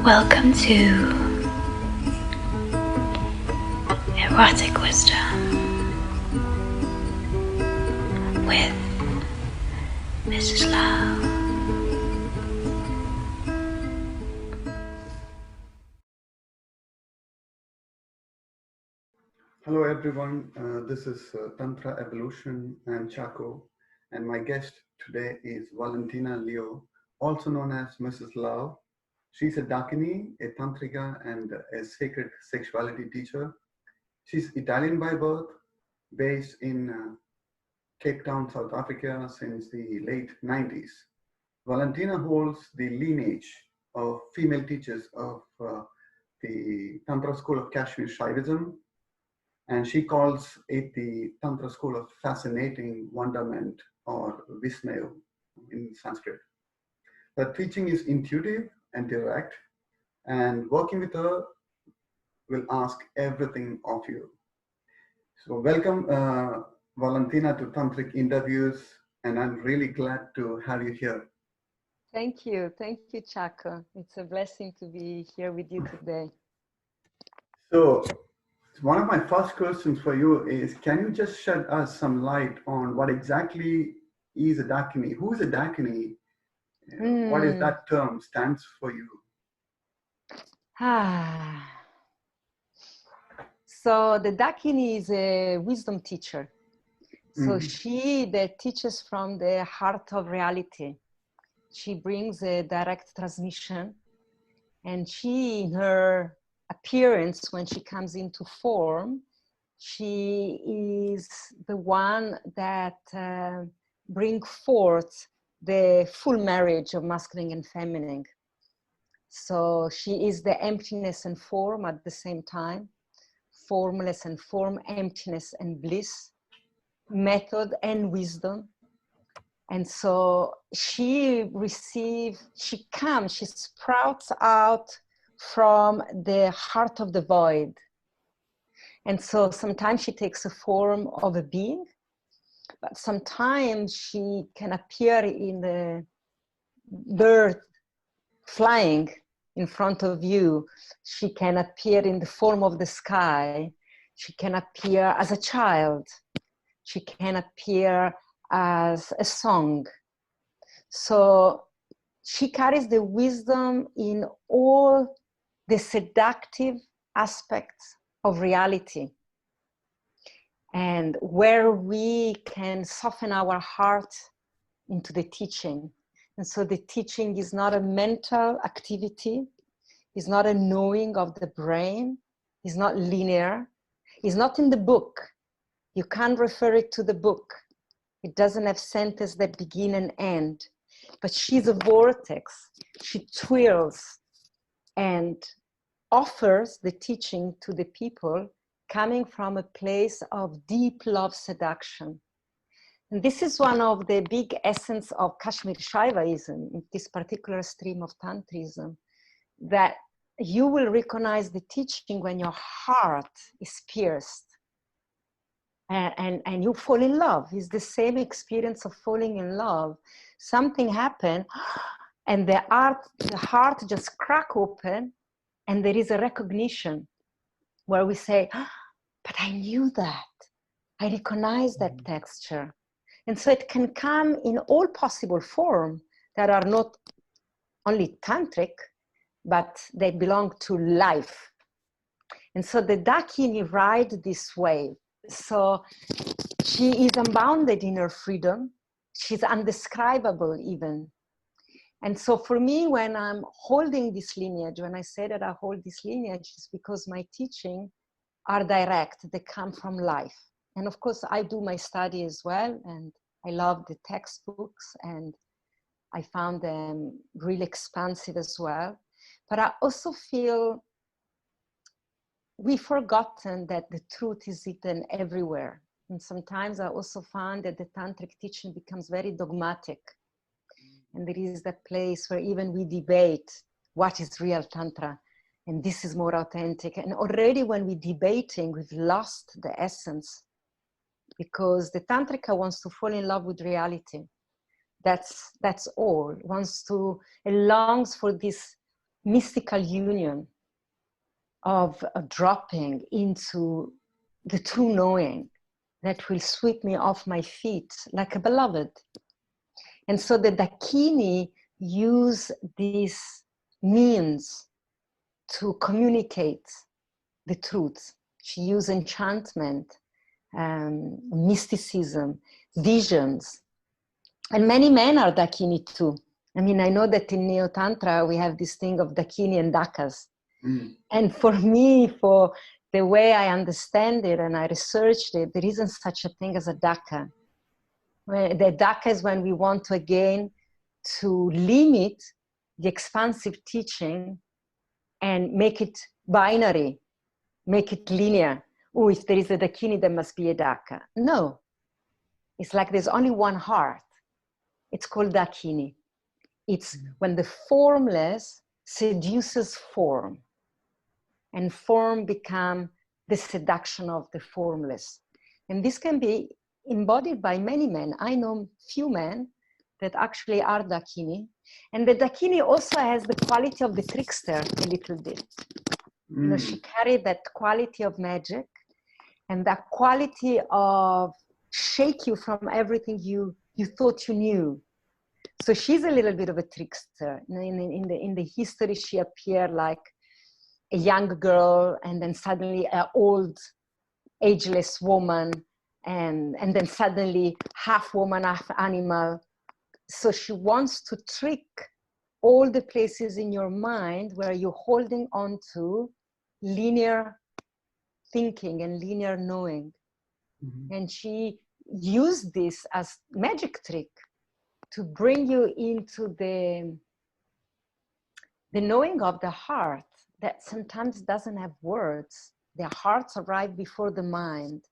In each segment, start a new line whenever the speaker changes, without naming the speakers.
Welcome to Erotic Wisdom with Mrs. Love.
Hello everyone, this is Tantra Evolution. I'm Chacko, and my guest today is Valentina Leo, also known as Mrs. Love. She's a Dakini, a tantrika, and a sacred sexuality teacher. She's Italian by birth, based in Cape Town, South Africa since the late 90s. Valentina holds the lineage of female teachers of the Tantra school of Kashmir Shaivism, and she calls it the Tantra school of fascinating wonderment, or Vismaya in Sanskrit. Her teaching is intuitive and direct, and working with her will ask everything of you. So welcome, Valentina, to Tantric Interviews, and I'm really glad to have you here.
Thank you, Chacko. It's a blessing to be here with you today.
So one of my first questions for you is, can you just shed us some light on what exactly is a Dakini? Who is a Dakini? What is that term stands for you?
So the Dakini is a wisdom teacher. So she that teaches from the heart of reality. She brings a direct transmission, and she, in her appearance, when she comes into form, she is the one that brings forth the full marriage of masculine and feminine. So she is the emptiness and form at the same time, formless and form, emptiness and bliss, method and wisdom. And so she sprouts out from the heart of the void. And so sometimes she takes a form of a being, but sometimes she can appear in the bird flying in front of you. She can appear in the form of the sky. She can appear as a child. She can appear as a song. So she carries the wisdom in all the seductive aspects of reality, and where we can soften our heart into the teaching. And so the teaching is not a mental activity, is not a knowing of the brain, is not linear, is not in the book. You can't refer it to the book. It doesn't have sentences that begin and end. But she's a vortex. She twirls and offers the teaching to the people coming from a place of deep love seduction. And this is one of the big essence of Kashmir Shaivism, this particular stream of Tantrism, that you will recognize the teaching when your heart is pierced. And you fall in love. It's the same experience of falling in love. Something happened, and the heart just crack open, and there is a recognition where we say, but I knew that. I recognize that texture. And so it can come in all possible forms that are not only tantric, but they belong to life. And so the Dakini ride this wave. So she is unbounded in her freedom. She's undescribable even. And so for me, when I'm holding this lineage, when I say that I hold this lineage, it's because my teaching are direct, they come from life. And of course, I do my study as well, and I love the textbooks, and I found them really expansive as well. But I also feel we've forgotten that the truth is hidden everywhere. And sometimes I also found that the tantric teaching becomes very dogmatic. And there is that place where even we debate what is real tantra, and this is more authentic. And already when we're debating, we've lost the essence. because the tantrika wants to fall in love with reality. That's all. It longs for this mystical union of dropping into the true knowing that will sweep me off my feet like a beloved. And so the Dakini use these means to communicate the truth. She uses enchantment, mysticism, visions. And many men are Dakini too. I mean, I know that in neo-tantra, we have this thing of Dakini and Dakas. Mm. And for me, for the way I understand it and I researched it, there isn't such a thing as a Daka. The Daka is when we want to, again, to limit the expansive teaching and make it binary, make it linear. Oh, if there is a Dakini, there must be a Daka. No, it's like there's only one heart. It's called Dakini. It's when the formless seduces form, and form become the seduction of the formless. And this can be embodied by many men. I know few men that actually are Dakini. And the Dakini also has the quality of the trickster a little bit. You know, she carried that quality of magic and that quality of shake you from everything you thought you knew. So she's a little bit of a trickster. In the history, she appeared like a young girl, and then suddenly an old, ageless woman, and then suddenly half woman, half animal. So she wants to trick all the places in your mind where you're holding on to linear thinking and linear knowing. Mm-hmm. And she used this as magic trick to bring you into the knowing of the heart that sometimes doesn't have words. The hearts arrive before the mind.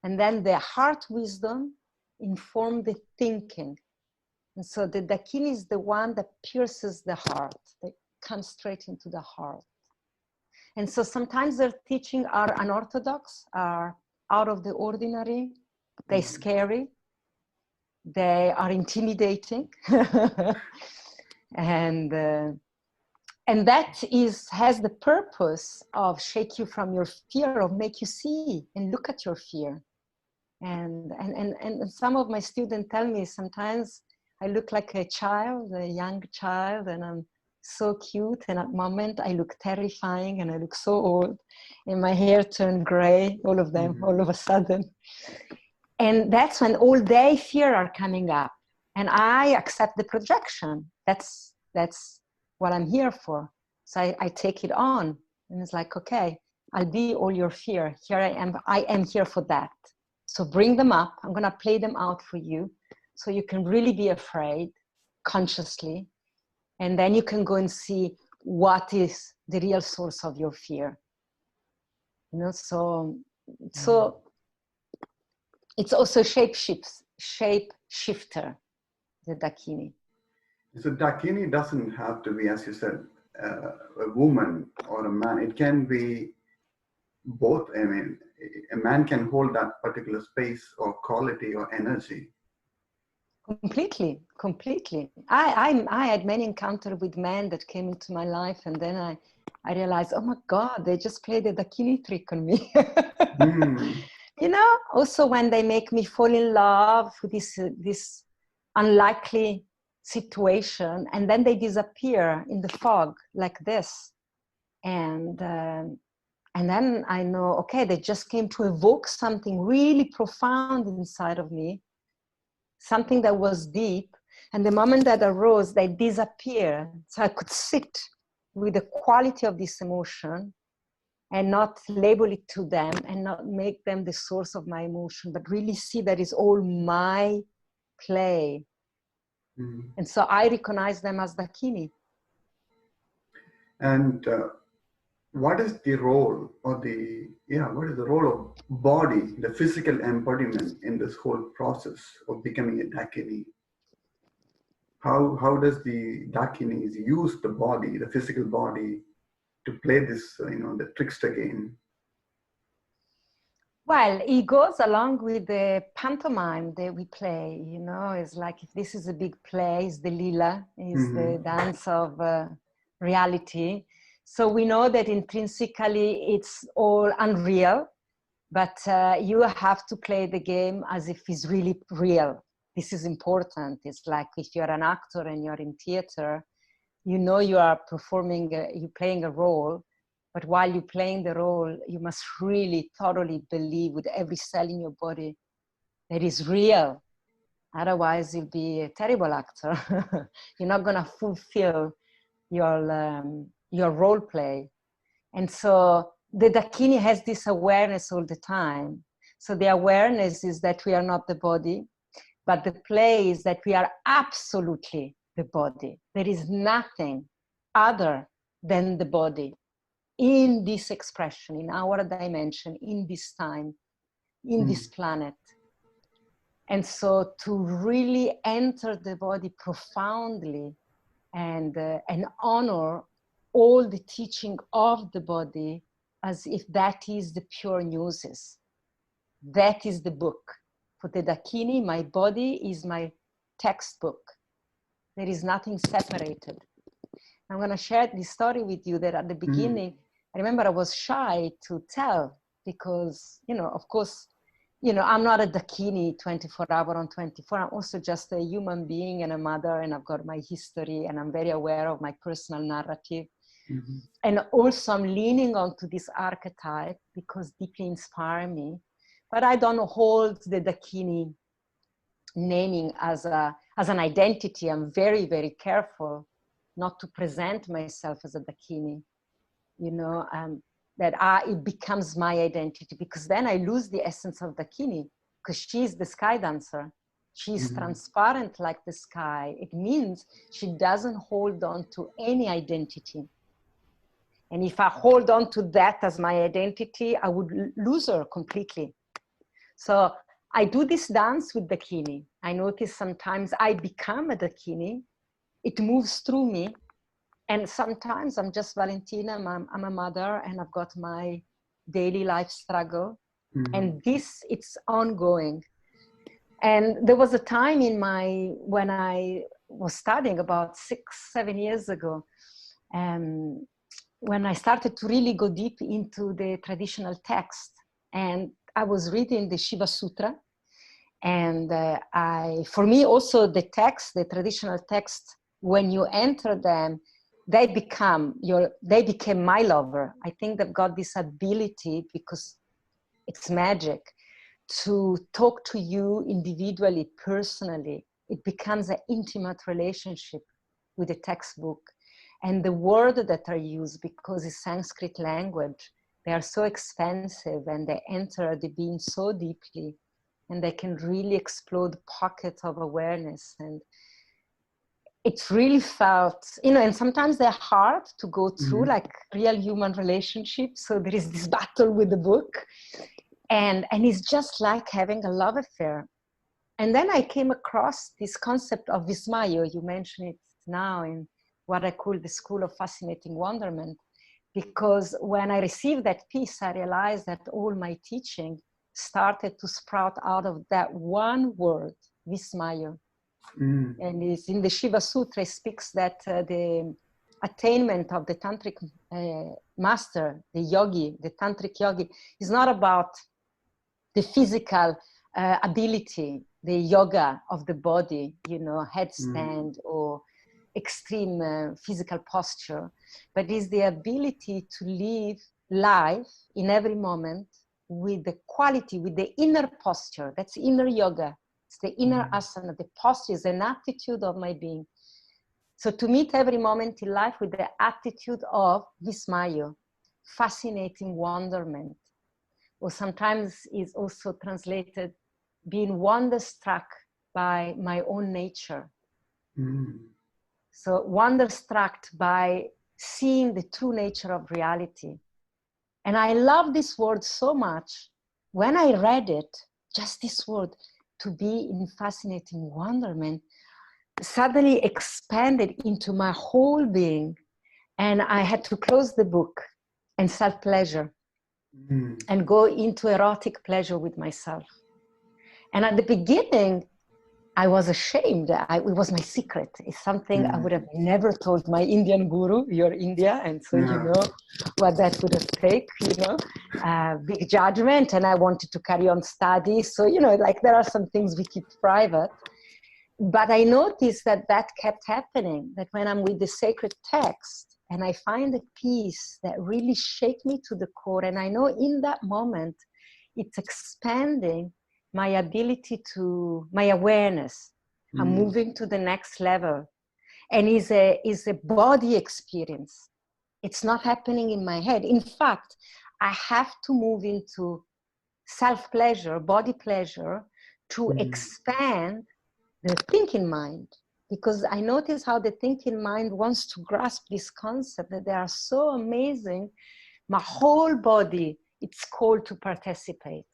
And then the heart wisdom inform the thinking. And so the Dakini is the one that pierces the heart, that comes straight into the heart. And so sometimes their teaching are unorthodox, are out of the ordinary, they're scary, they are intimidating. And that has the purpose of shake you from your fear, of make you see and look at your fear. And some of my students tell me sometimes I look like a child, a young child, and I'm so cute. And at the moment I look terrifying and I look so old and my hair turned gray, all of them, all of a sudden. And that's when all their fear are coming up. And I accept the projection. That's what I'm here for. So I take it on. And it's like, okay, I'll be all your fear. Here I am here for that. So bring them up. I'm going to play them out for you. So you can really be afraid consciously. And then you can go and see what is the real source of your fear. You know, so it's also shape shifter, the Dakini.
So Dakini doesn't have to be, as you said, a woman or a man. It can be both. I mean, a man can hold that particular space or quality or energy.
Completely. I had many encounters with men that came into my life, and then I realized, oh my God, they just played the Dakini trick on me. You know, also when they make me fall in love with this unlikely situation, and then they disappear in the fog like this. And then I know, okay, they just came to evoke something really profound inside of me, something that was deep. And the moment that arose, they disappear. So I could sit with the quality of this emotion and not label it to them and not make them the source of my emotion, but really see that it's all my play. And so I recognize them as Dakini.
And what is the role what is the role of body, the physical embodiment in this whole process of becoming a Dakini? How does the Dakinis use the body, the physical body, to play this, the trickster game?
Well, it goes along with the pantomime that we play, you know. It's like if this is a big play, it's the lila, is the dance of reality. So we know that intrinsically it's all unreal, but you have to play the game as if it's really real. This is important. It's like if you're an actor and you're in theater, you know you are performing, you're playing a role, but while you're playing the role, you must really thoroughly believe with every cell in your body that is real. Otherwise, you'll be a terrible actor. You're not going to fulfill your role play. And so the Dakini has this awareness all the time. So the awareness is that we are not the body, but the play is that we are absolutely the body. There is nothing other than the body in this expression, in our dimension, in this time, in this planet. And so to really enter the body profoundly and honor all the teaching of the body as if that is the pure gnosis. That is the book. For the Dakini, my body is my textbook. There is nothing separated. I'm going to share this story with you that at the beginning, I remember I was shy to tell because, you know, of course, you know, I'm not a Dakini 24 hours on 24. I'm also just a human being and a mother, and I've got my history, and I'm very aware of my personal narrative. And also I'm leaning onto this archetype because deeply inspire me. But I don't hold the Dakini naming as an identity. I'm very, very careful not to present myself as a Dakini, you know, that it becomes my identity, because then I lose the essence of Dakini, because she's the sky dancer. She's transparent like the sky. It means she doesn't hold on to any identity. And if I hold on to that as my identity, I would lose her completely. So I do this dance with Dakini. I notice sometimes I become a Dakini. It moves through me. And sometimes I'm just Valentina, I'm a mother, and I've got my daily life struggle. And this, it's ongoing. And there was a time when I was studying about 6-7 years ago, when I started to really go deep into the traditional text. And I was reading the Shiva Sutra. And for me also the traditional text, when you enter them, they became my lover. I think they've got this ability, because it's magic, to talk to you individually, personally. It becomes an intimate relationship with the textbook. And the words that are used, because it's Sanskrit language, they are so expansive and they enter the being so deeply, and they can really explode pockets of awareness. And it's really felt, you know, and sometimes they're hard to go through, like real human relationships. So there is this battle with the book, and it's just like having a love affair. And then I came across this concept of Vismayo. You mentioned it now in what I call the School of Fascinating Wonderment, because when I received that piece, I realized that all my teaching started to sprout out of that one word, Vismayo. And it's in the Shiva Sutra, it speaks that the attainment of the tantric master, the yogi, the tantric yogi, is not about the physical ability, the yoga of the body, you know, headstand or extreme physical posture, but is the ability to live life in every moment with the quality, with the inner posture. That's inner yoga. It's the inner asana. The posture is an attitude of my being. So to meet every moment in life with the attitude of Vismayo, fascinating wonderment, or sometimes is also translated being wonderstruck by my own nature. So wonderstruck by seeing the true nature of reality. And I love this word so much. When I read it, just this word, to be in fascinating wonderment, suddenly expanded into my whole being. And I had to close the book and self-pleasure. and go into erotic pleasure with myself. And at the beginning, I was ashamed. It was my secret. It's something I would have never told my Indian guru. You're India, and so you know what that would have taken, big judgment. And I wanted to carry on studies. So, like there are some things we keep private. But I noticed that kept happening, that when I'm with the sacred text and I find a piece that really shake me to the core, and I know in that moment, it's expanding my ability to, my awareness. I'm moving to the next level. And is a body experience. It's not happening in my head. In fact, I have to move into self-pleasure, body pleasure, to expand the thinking mind. Because I notice how the thinking mind wants to grasp this concept that they are so amazing. My whole body, it's called to participate.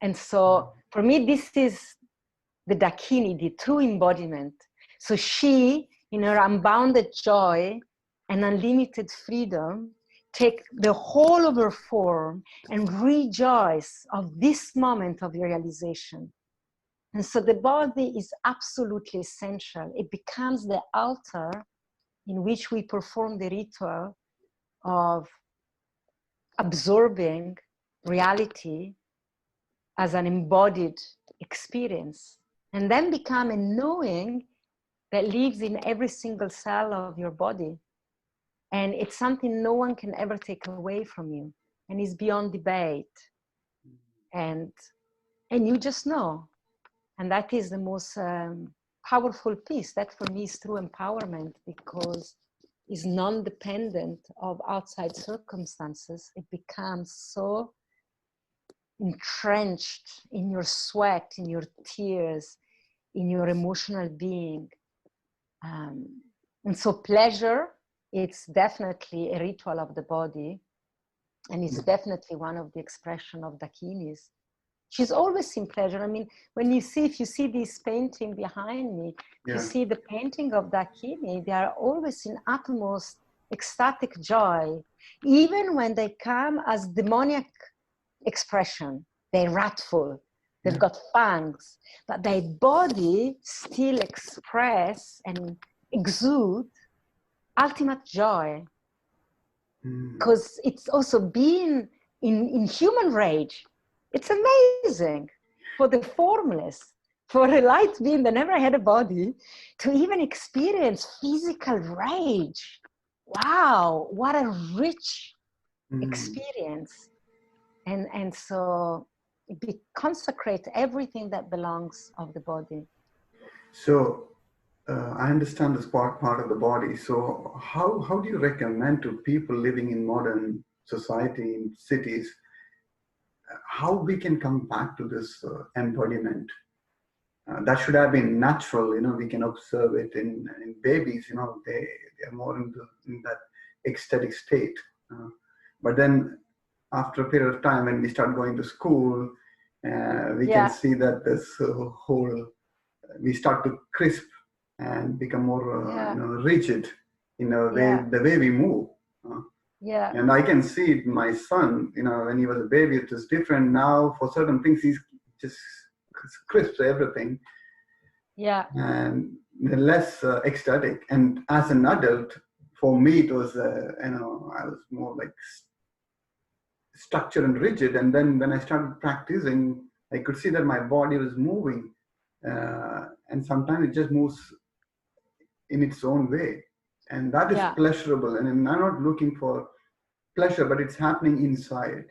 And so for me, this is the Dakini, the true embodiment. So she, in her unbounded joy and unlimited freedom, take the whole of her form and rejoice of this moment of realization. And so the body is absolutely essential. It becomes the altar in which we perform the ritual of absorbing reality as an embodied experience, and then become a knowing that lives in every single cell of your body. And it's something no one can ever take away from you, and is beyond debate. And you just know. And that is the most powerful piece. That for me is true empowerment, because it's non-dependent of outside circumstances. It becomes so entrenched in your sweat, in your tears, in your emotional being. And so pleasure, it's definitely a ritual of the body, and it's definitely one of the expression of Dakinis. She's always in pleasure. I mean, if you see this painting behind me, you see the painting of Dakini, they are always in utmost ecstatic joy, even when they come as demoniac expression. They're wrathful, they've got fangs, but their body still express and exude ultimate joy. Because it's also being in human rage. It's amazing for the formless, for a light being that never had a body, to even experience physical rage. Wow, what a rich experience. And so it consecrates everything that belongs of the body.
So I understand this part of the body. So how do you recommend to people living in modern society, in cities, how we can come back to this embodiment? That should have been natural, we can observe it in babies, they are more in that ecstatic state. But then after a period of time, when we start going to school, we can see that this whole, we start to crisp and become more rigid in the way we move. And I can see it, my son, when he was a baby, it was different. Now for certain things, he's just crisps everything. And less ecstatic. And as an adult, for me, it was, I was more like structured and rigid. And then when I started practicing, I could see that my body was moving. And sometimes it just moves in its own way. And that is pleasurable. And I'm not looking for pleasure, but it's happening inside.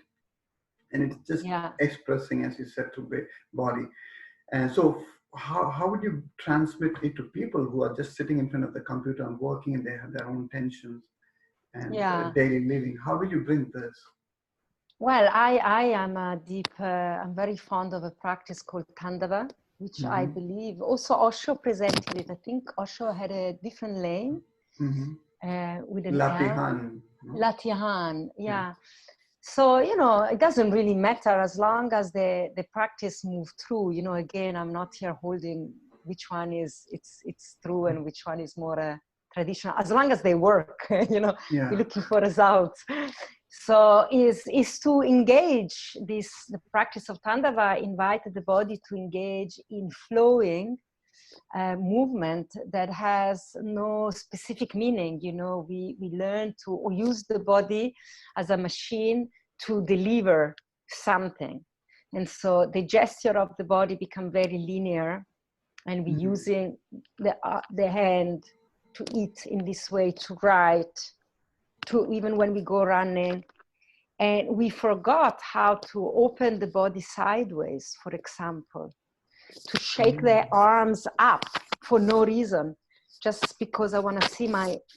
And it's just expressing, as you said, to body. And so how would you transmit it to people who are just sitting in front of the computer and working, and they have their own tensions and daily living? How will you bring this?
Well, I am I'm very fond of a practice called Tandava, which I believe also Osho presented it. I think Osho had a different name with an
Latihan.
Latihan, So, it doesn't really matter as long as the practice move through. Again, I'm not here holding which one is it's true and which one is more traditional. As long as they work, we're looking for results. So is to engage the practice of Tandava invited the body to engage in flowing movement that has no specific meaning. You know, we learn to use the body as a machine to deliver something. And so the gesture of the body become very linear, and we're using the hand to eat in this way, to write, to even when we go running. And we forgot how to open the body sideways, for example, to shake the arms up for no reason, just because I want to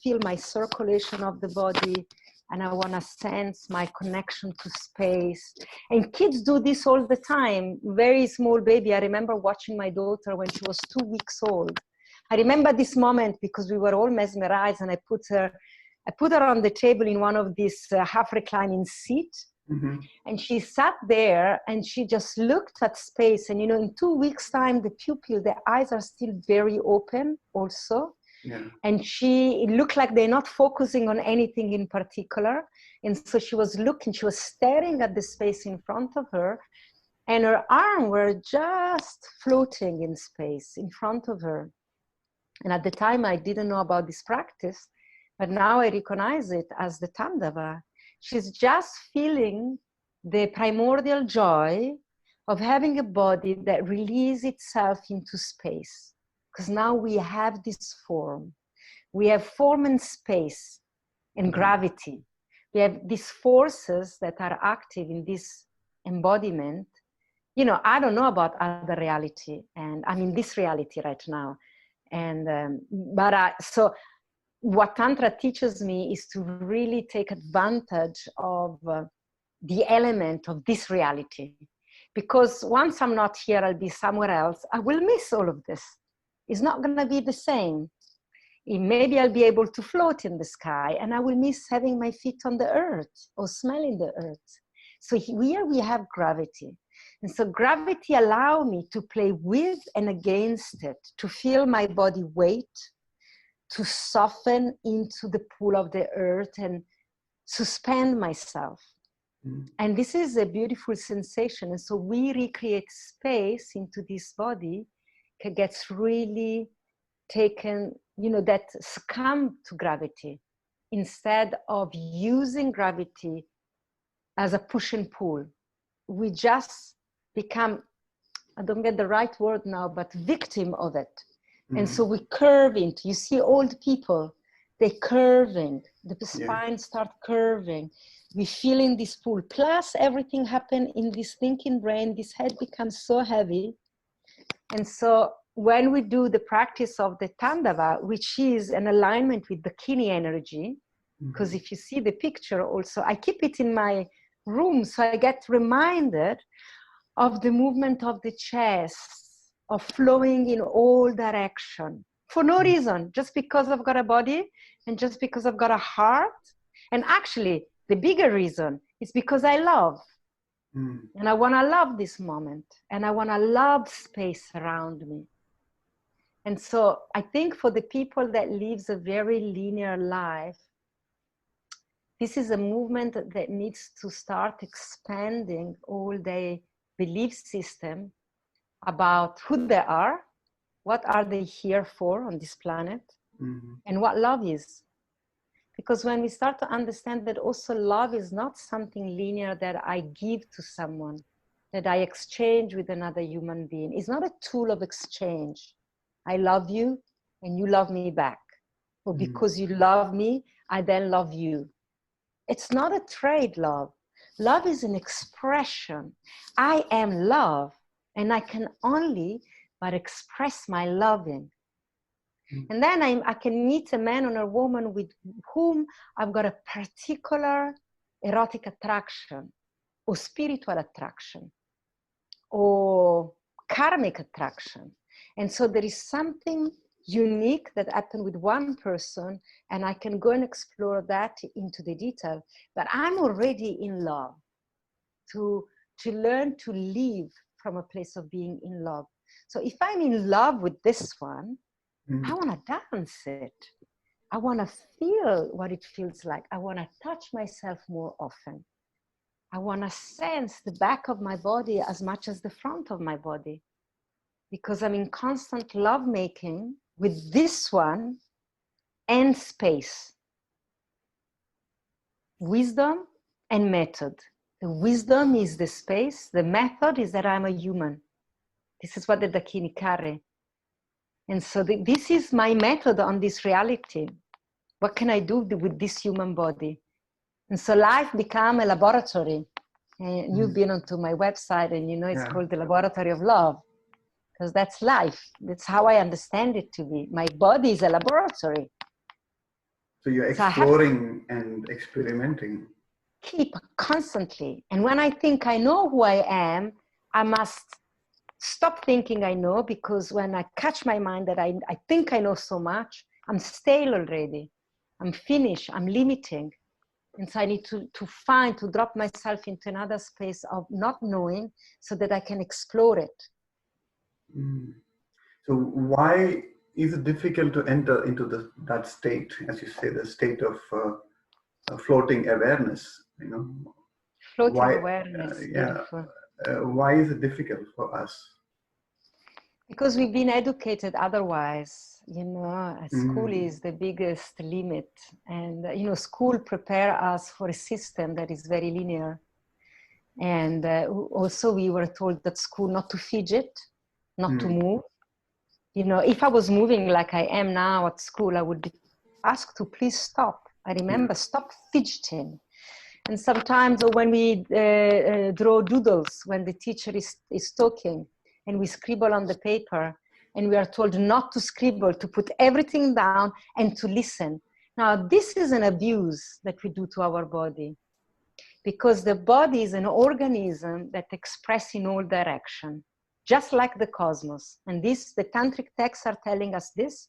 feel my circulation of the body, and I want to sense my connection to space. And kids do this all the time. Very small baby. I remember watching my daughter when she was 2 weeks old. I remember this moment because we were all mesmerized, and I put her on the table in one of these half reclining seats. And she sat there and she just looked at space. And, you know, in 2 weeks time, the pupil, the eyes are still very open also. Yeah. And it looked like they're not focusing on anything in particular. And so she was staring at the space in front of her, and her arms were just floating in space in front of her. And at the time, I didn't know about this practice, but now I recognize it as the Tandava. She's just feeling the primordial joy of having a body that releases itself into space. Because now we have this form. We have form and space and gravity. We have these forces that are active in this embodiment. You know, I don't know about other reality, and I'm in this reality right now. And so what Tantra teaches me is to really take advantage of the element of this reality. Because once I'm not here, I'll be somewhere else. I will miss all of this. It's not going to be the same. Maybe I'll be able to float in the sky, and I will miss having my feet on the earth or smelling the earth. So here we have gravity. And so gravity allows me to play with and against it, to feel my body weight, to soften into the pull of the earth and suspend myself. And this is a beautiful sensation. And so we recreate space into this body that gets really taken, you know, that succumb to gravity instead of using gravity as a push and pull. We just become, I don't get the right word now, but victim of it. And so we curve into, you see old people, they curving, the spine start curving. We feeling this pull, plus everything happen in this thinking brain, this head becomes so heavy. And so when we do the practice of the Tandava, which is an alignment with the Dakini energy, because if you see the picture also, I keep it in my room, so I get reminded of the movement of the chest, of flowing in all direction for no reason, just because I've got a body and just because I've got a heart. And actually, the bigger reason is because I love. And I want to love this moment, and I want to love space around me. And so I think for the people that lives a very linear life, this is a movement that needs to start expanding all their belief system about who they are, what are they here for on this planet, and what love is. Because when we start to understand that also love is not something linear that I give to someone, that I exchange with another human being. It's not a tool of exchange. I love you and you love me back. Or because you love me, I then love you. It's not a trade love. Love is an expression. I am love, and I can only but express my loving. And then I can meet a man or a woman with whom I've got a particular erotic attraction, or spiritual attraction, or karmic attraction. And so there is something unique that happened with one person, and I can go and explore that into the detail. But I'm already in love. To learn to live from a place of being in love. So if I'm in love with this one, I want to dance it. I want to feel what it feels like. I want to touch myself more often. I want to sense the back of my body as much as the front of my body, because I'm in constant lovemaking with this one and space. Wisdom and method. The wisdom is the space. The method is that I'm a human. This is what the Dakini carry. And so this is my method on this reality. What can I do with this human body? And so life became a laboratory. And you've been onto my website and you know it's called the Laboratory of Love. Because that's life. That's how I understand it to be. My body is a laboratory.
So you're exploring and experimenting.
Keep constantly. And when I think I know who I am, I must stop thinking I know, because when I catch my mind that I think I know so much, I'm stale already. I'm finished. I'm limiting. And so I need to drop myself into another space of not knowing so that I can explore it.
So why is it difficult to enter into that state, as you say, the state of floating awareness? You know,
floating awareness. Beautiful.
Why is it difficult for us?
Because we've been educated otherwise. You know, school is the biggest limit, and you know, school prepare us for a system that is very linear. And also, we were told at school not to fidget, not to move. You know, if I was moving like I am now at school, I would be asked to please stop. I remember, stop fidgeting. And sometimes when we draw doodles, when the teacher is talking and we scribble on the paper and we are told not to scribble, to put everything down and to listen. Now, this is an abuse that we do to our body, because the body is an organism that expresses in all directions, just like the cosmos. And this, the tantric texts are telling us this.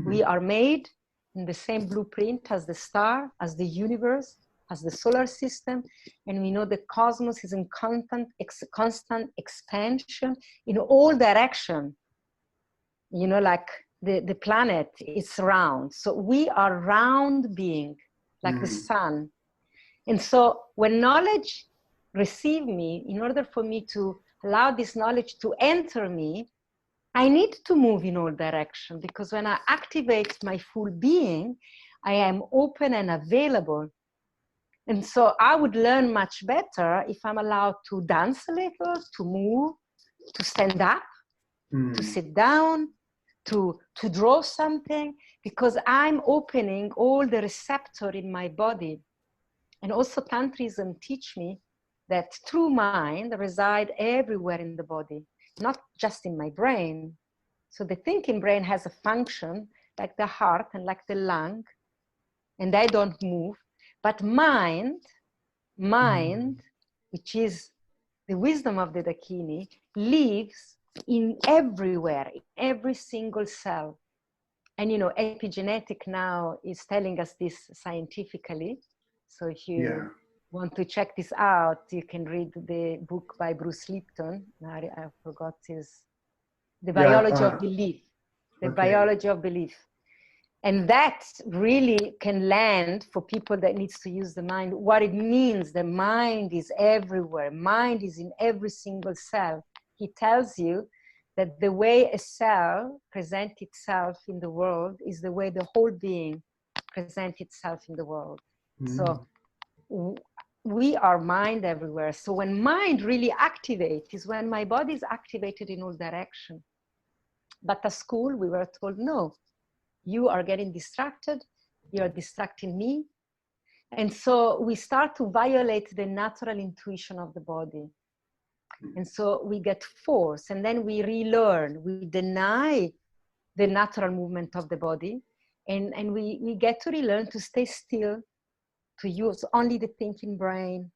We are made in the same blueprint as the star, as the universe, as the solar system. And we know the cosmos is in constant expansion in all directions. You know, like the planet is round. So we are round being, like the sun. And so when knowledge receives me, in order for me to allow this knowledge to enter me, I need to move in all directions, because when I activate my full being, I am open and available. And so I would learn much better if I'm allowed to dance a little, to move, to stand up, to sit down, to draw something, because I'm opening all the receptor in my body. And also Tantrism teach me that true mind reside everywhere in the body, not just in my brain. So the thinking brain has a function like the heart and like the lung, and they don't move. But mind, which is the wisdom of the Dakini, lives in everywhere, in every single cell. And you know, epigenetic now is telling us this scientifically. So if you want to check this out, you can read the book by Bruce Lipton. I forgot The Biology of Belief. The Biology of Belief. And that really can land for people that needs to use the mind, what it means. The mind is everywhere. Mind is in every single cell. He tells you that the way a cell presents itself in the world is the way the whole being presents itself in the world. So we are mind everywhere. So when mind really activates is when my body is activated in all directions. But at school, we were told, no, you are getting distracted. You're distracting me. And so we start to violate the natural intuition of the body. And so we get forced, and then we relearn. We deny the natural movement of the body. And we get to relearn to stay still, to use only the thinking brain,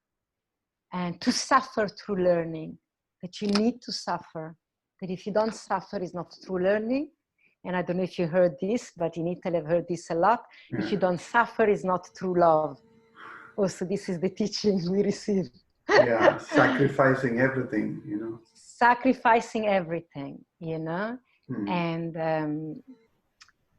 and to suffer through learning. That you need to suffer. That if you don't suffer, it's not true learning. And I don't know if you heard this, but in Italy I've heard this a lot. If you don't suffer, it's not true love. Also, this is the teaching we receive.
Sacrificing everything, you know.
Sacrificing everything, you know. And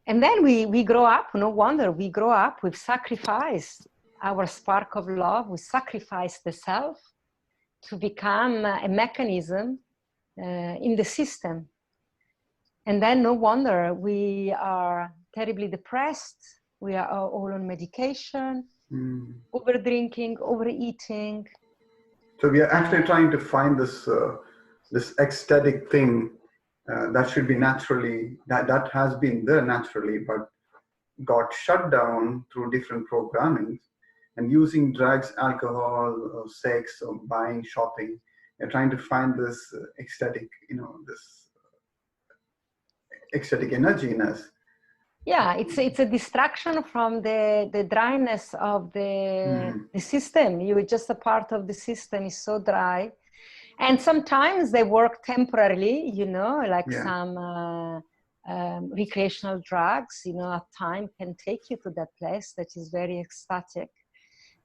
And then we grow up, no wonder, we grow up, we've sacrificed our spark of love, we sacrifice the self to become a mechanism in the system. And then no wonder we are terribly depressed, we are all on medication, over drinking, overeating.
So we are actually trying to find this this ecstatic thing that should be naturally, that has been there naturally, but got shut down through different programming, and using drugs, alcohol, or sex, or buying, shopping. They're trying to find this ecstatic, this ecstatic energy in us.
Yeah, it's a distraction from the dryness of the system. You're just a part of the system, is so dry. And sometimes they work temporarily, like some recreational drugs, at time can take you to that place that is very ecstatic.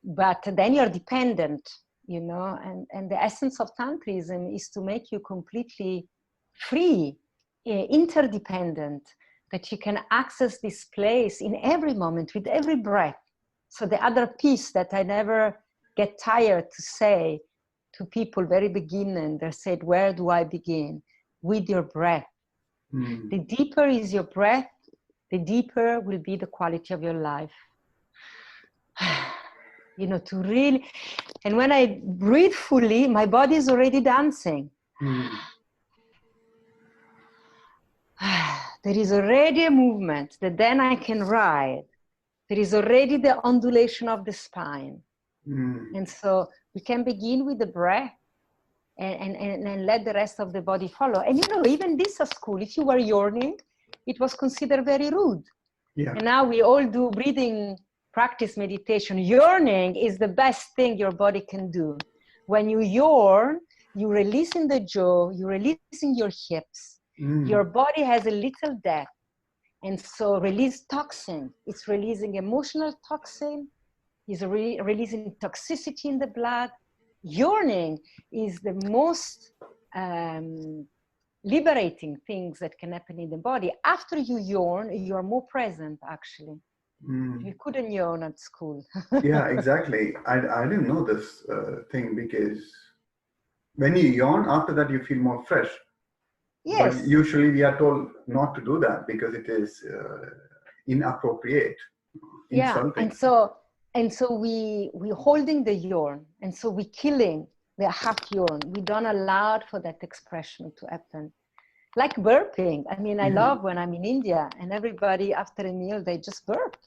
But then you're dependent, and the essence of Tantrism is to make you completely free, interdependent, that you can access this place in every moment, with every breath. So the other piece that I never get tired to say to people, very beginning, they said, where do I begin? With your breath. The deeper is your breath, the deeper will be the quality of your life. To really, and when I breathe fully, my body is already dancing. There is already a movement that then I can ride. There is already the undulation of the spine. And so we can begin with the breath and let the rest of the body follow. And even this at school, if you were yawning, it was considered very rude. Yeah. And now we all do breathing practice meditation. Yawning is the best thing your body can do. When you yawn, you're releasing the jaw, you're releasing your hips. Your body has a little depth. And so release toxin. It's releasing emotional toxin. It's releasing toxicity in the blood. Yawning is the most liberating things that can happen in the body. After you yawn, you're more present, actually. You couldn't yawn at school.
Yeah, exactly. I didn't know this thing, because when you yawn, after that you feel more fresh. Yes. But usually we are told not to do that because it is inappropriate, insulting.
Yeah, and so we're holding the yawn, and so we're killing the half yawn. We don't allow for that expression to happen. Like burping. I mean, I love when I'm in India and everybody after a meal, they just burp.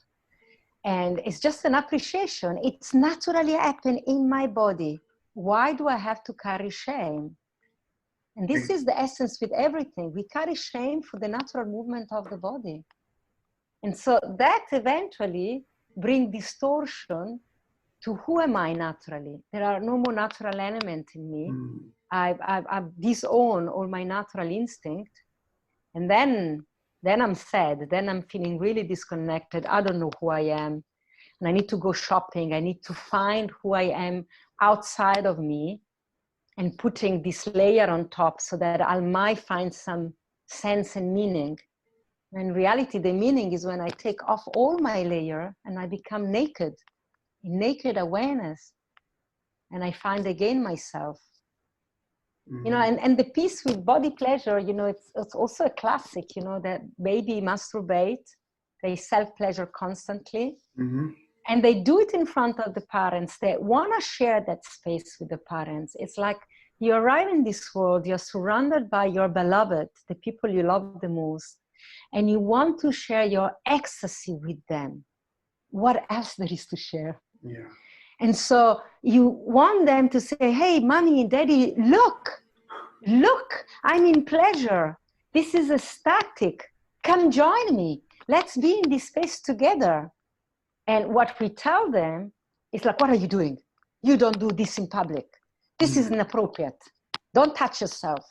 And it's just an appreciation. It's naturally happened in my body. Why do I have to carry shame? And this is the essence with everything. We carry shame for the natural movement of the body. And so that eventually brings distortion to who am I naturally. There are no more natural elements in me. I've disowned all my natural instinct. And then I'm sad. Then I'm feeling really disconnected. I don't know who I am. And I need to go shopping. I need to find who I am outside of me, and putting this layer on top so that I might find some sense and meaning. In reality, the meaning is when I take off all my layer and I become naked, in naked awareness, and I find again myself. And the piece with body pleasure, it's also a classic, that baby masturbate, they self-pleasure constantly. And they do it in front of the parents. They want to share that space with the parents. It's like you arrive in this world, you're surrounded by your beloved, the people you love the most, and you want to share your ecstasy with them. What else there is to share?
Yeah.
And so you want them to say, hey, mommy and daddy, look, I'm in pleasure. This is ecstatic. Come join me. Let's be in this space together. And what we tell them is like, what are you doing? You don't do this in public. This is inappropriate. Don't touch yourself.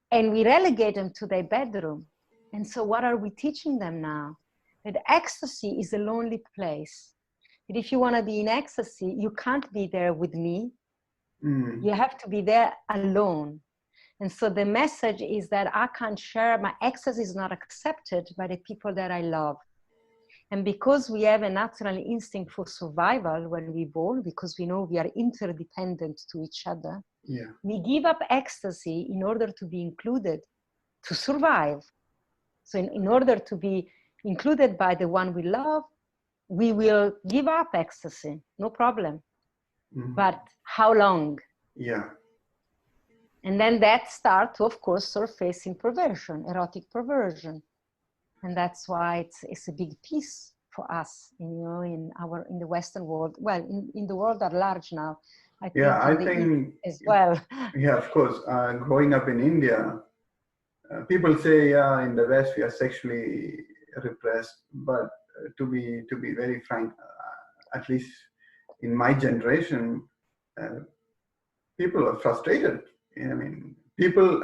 And we relegate them to their bedroom. And so what are we teaching them now? That ecstasy is a lonely place. That if you want to be in ecstasy, you can't be there with me. You have to be there alone. And so the message is that I can't share, my ecstasy is not accepted by the people that I love. And because we have a natural instinct for survival when we're born, because we know we are interdependent to each other, we give up ecstasy in order to be included, to survive. So in order to be included by the one we love, we will give up ecstasy, no problem. But how long? And then that starts to, of course, surface in perversion, erotic perversion. And that's why it's a big piece for us, you know, in the Western world. Well, in the world at large now. I think as well.
Yeah, of course. Growing up in India, people say, in the West we are sexually repressed. But to be very frank, at least in my generation, people are frustrated. I mean,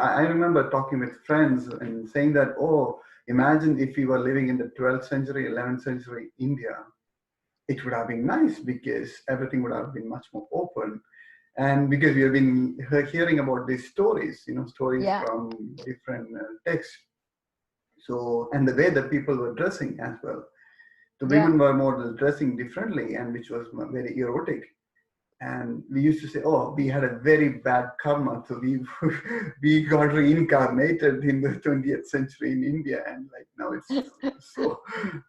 I remember talking with friends and saying that, oh, imagine if we were living in the 12th century, 11th century India, it would have been nice because everything would have been much more open. And because we have been hearing about these stories, you know, stories from different texts. So, and the way that people were dressing as well. The women were more dressing differently, and which was very erotic. And we used to say, oh, we had a very bad karma. So we got reincarnated in the 20th century in India. And like now it's so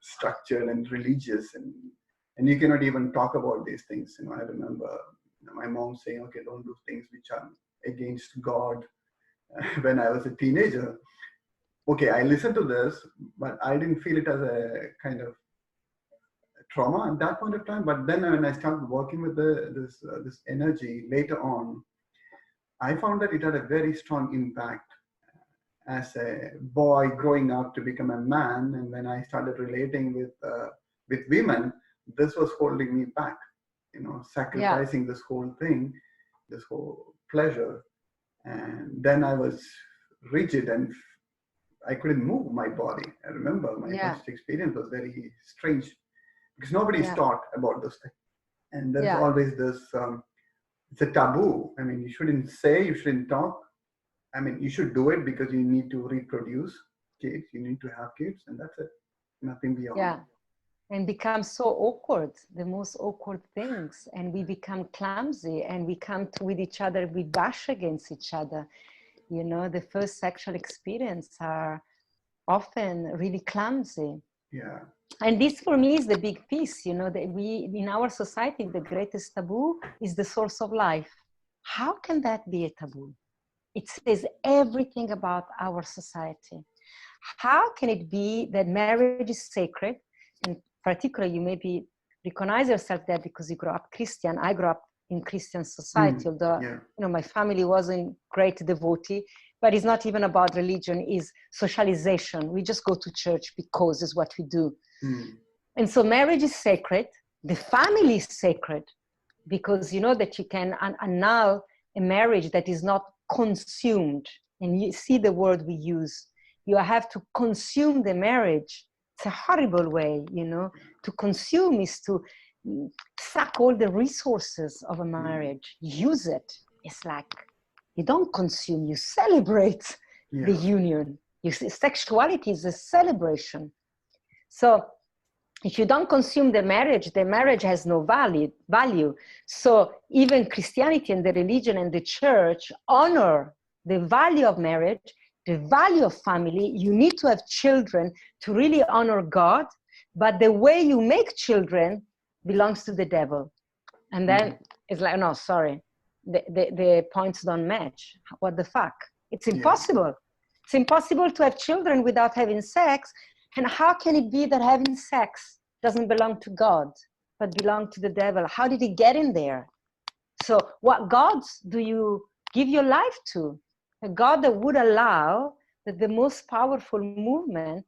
structured and religious. And you cannot even talk about these things. You know, I remember my mom saying, okay, don't do things which are against God when I was a teenager. Okay, I listened to this, but I didn't feel it as a kind of trauma at that point of time. But then when I started working with this energy later on, I found that it had a very strong impact as a boy growing up to become a man. And when I started relating with women, this was holding me back, you know, sacrificing this whole thing, this whole pleasure. And then I was rigid and I couldn't move my body. I remember my first experience was very strange, because nobody's taught about this thing. And there's always this, it's a taboo. I mean, you shouldn't say, you shouldn't talk. I mean, you should do it because you need to reproduce kids, you need to have kids, and that's it. Nothing beyond.
Yeah, and become so awkward, the most awkward things. And we become clumsy, and we come with each other, we bash against each other. You know, the first sexual experience are often really clumsy.
Yeah.
And this for me is the big piece, you know, that we, in our society, the greatest taboo is the source of life. How can that be a taboo? It says everything about our society. How can it be that marriage is sacred? And particularly, you maybe recognize yourself there because you grew up Christian. I grew up in Christian society, although you know, my family wasn't great devotee. But it's not even about religion, it's socialization. We just go to church because it's what we do. And so marriage is sacred. The family is sacred because you know that you can annul a marriage that is not consumed. And you see the word we use. You have to consume the marriage. It's a horrible way, you know. To consume is to suck all the resources of a marriage. Use it. It's like, you don't consume, you celebrate the union. Sexuality is a celebration. So if you don't consume the marriage has no value. So even Christianity and the religion and the church honor the value of marriage, the value of family. You need to have children to really honor God, but the way you make children belongs to the devil. And then it's like, no, sorry. The points don't match. What the fuck? It's impossible. It's impossible to have children without having sex. And how can it be that having sex doesn't belong to God, but belong to the devil? How did it get in there? So what gods do you give your life to? A God that would allow that the most powerful movement,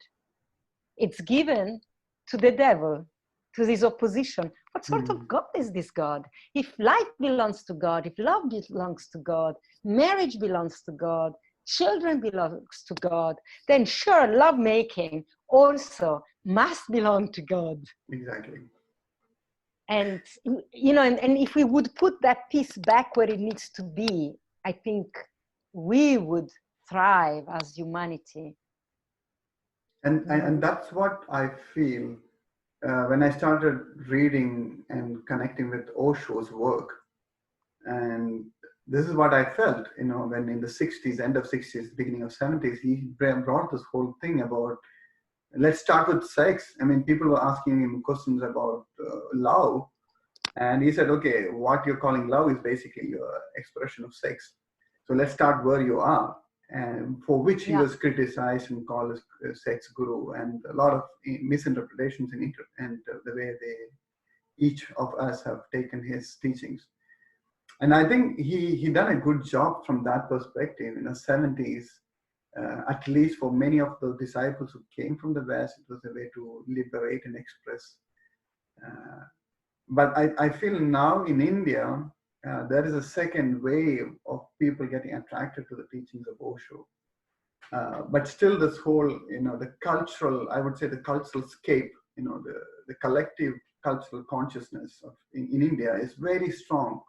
it's given to the devil, to this opposition. What sort of God is this God? If life belongs to God, if love belongs to God, marriage belongs to God, children belongs to God, then sure, lovemaking also must belong to God.
Exactly.
And, you know, and if we would put that piece back where it needs to be, I think we would thrive as humanity.
And that's what I feel when I started reading and connecting with Osho's work. And this is what I felt, when in the 60s, end of 60s, beginning of 70s, he brought this whole thing about, let's start with sex. I mean, people were asking him questions about love. And he said, okay, what you're calling love is basically your expression of sex. So let's start where you are. And for which he was criticized and called as a sex guru, and a lot of misinterpretations and the way each of us have taken his teachings. And I think he done a good job from that perspective in the 70s. At least for many of the disciples who came from the West, it was a way to liberate and express. But I feel now in India, there is a second wave of people getting attracted to the teachings of Osho. But still this whole, the cultural, I would say the cultural scape, the collective cultural consciousness in India is very strong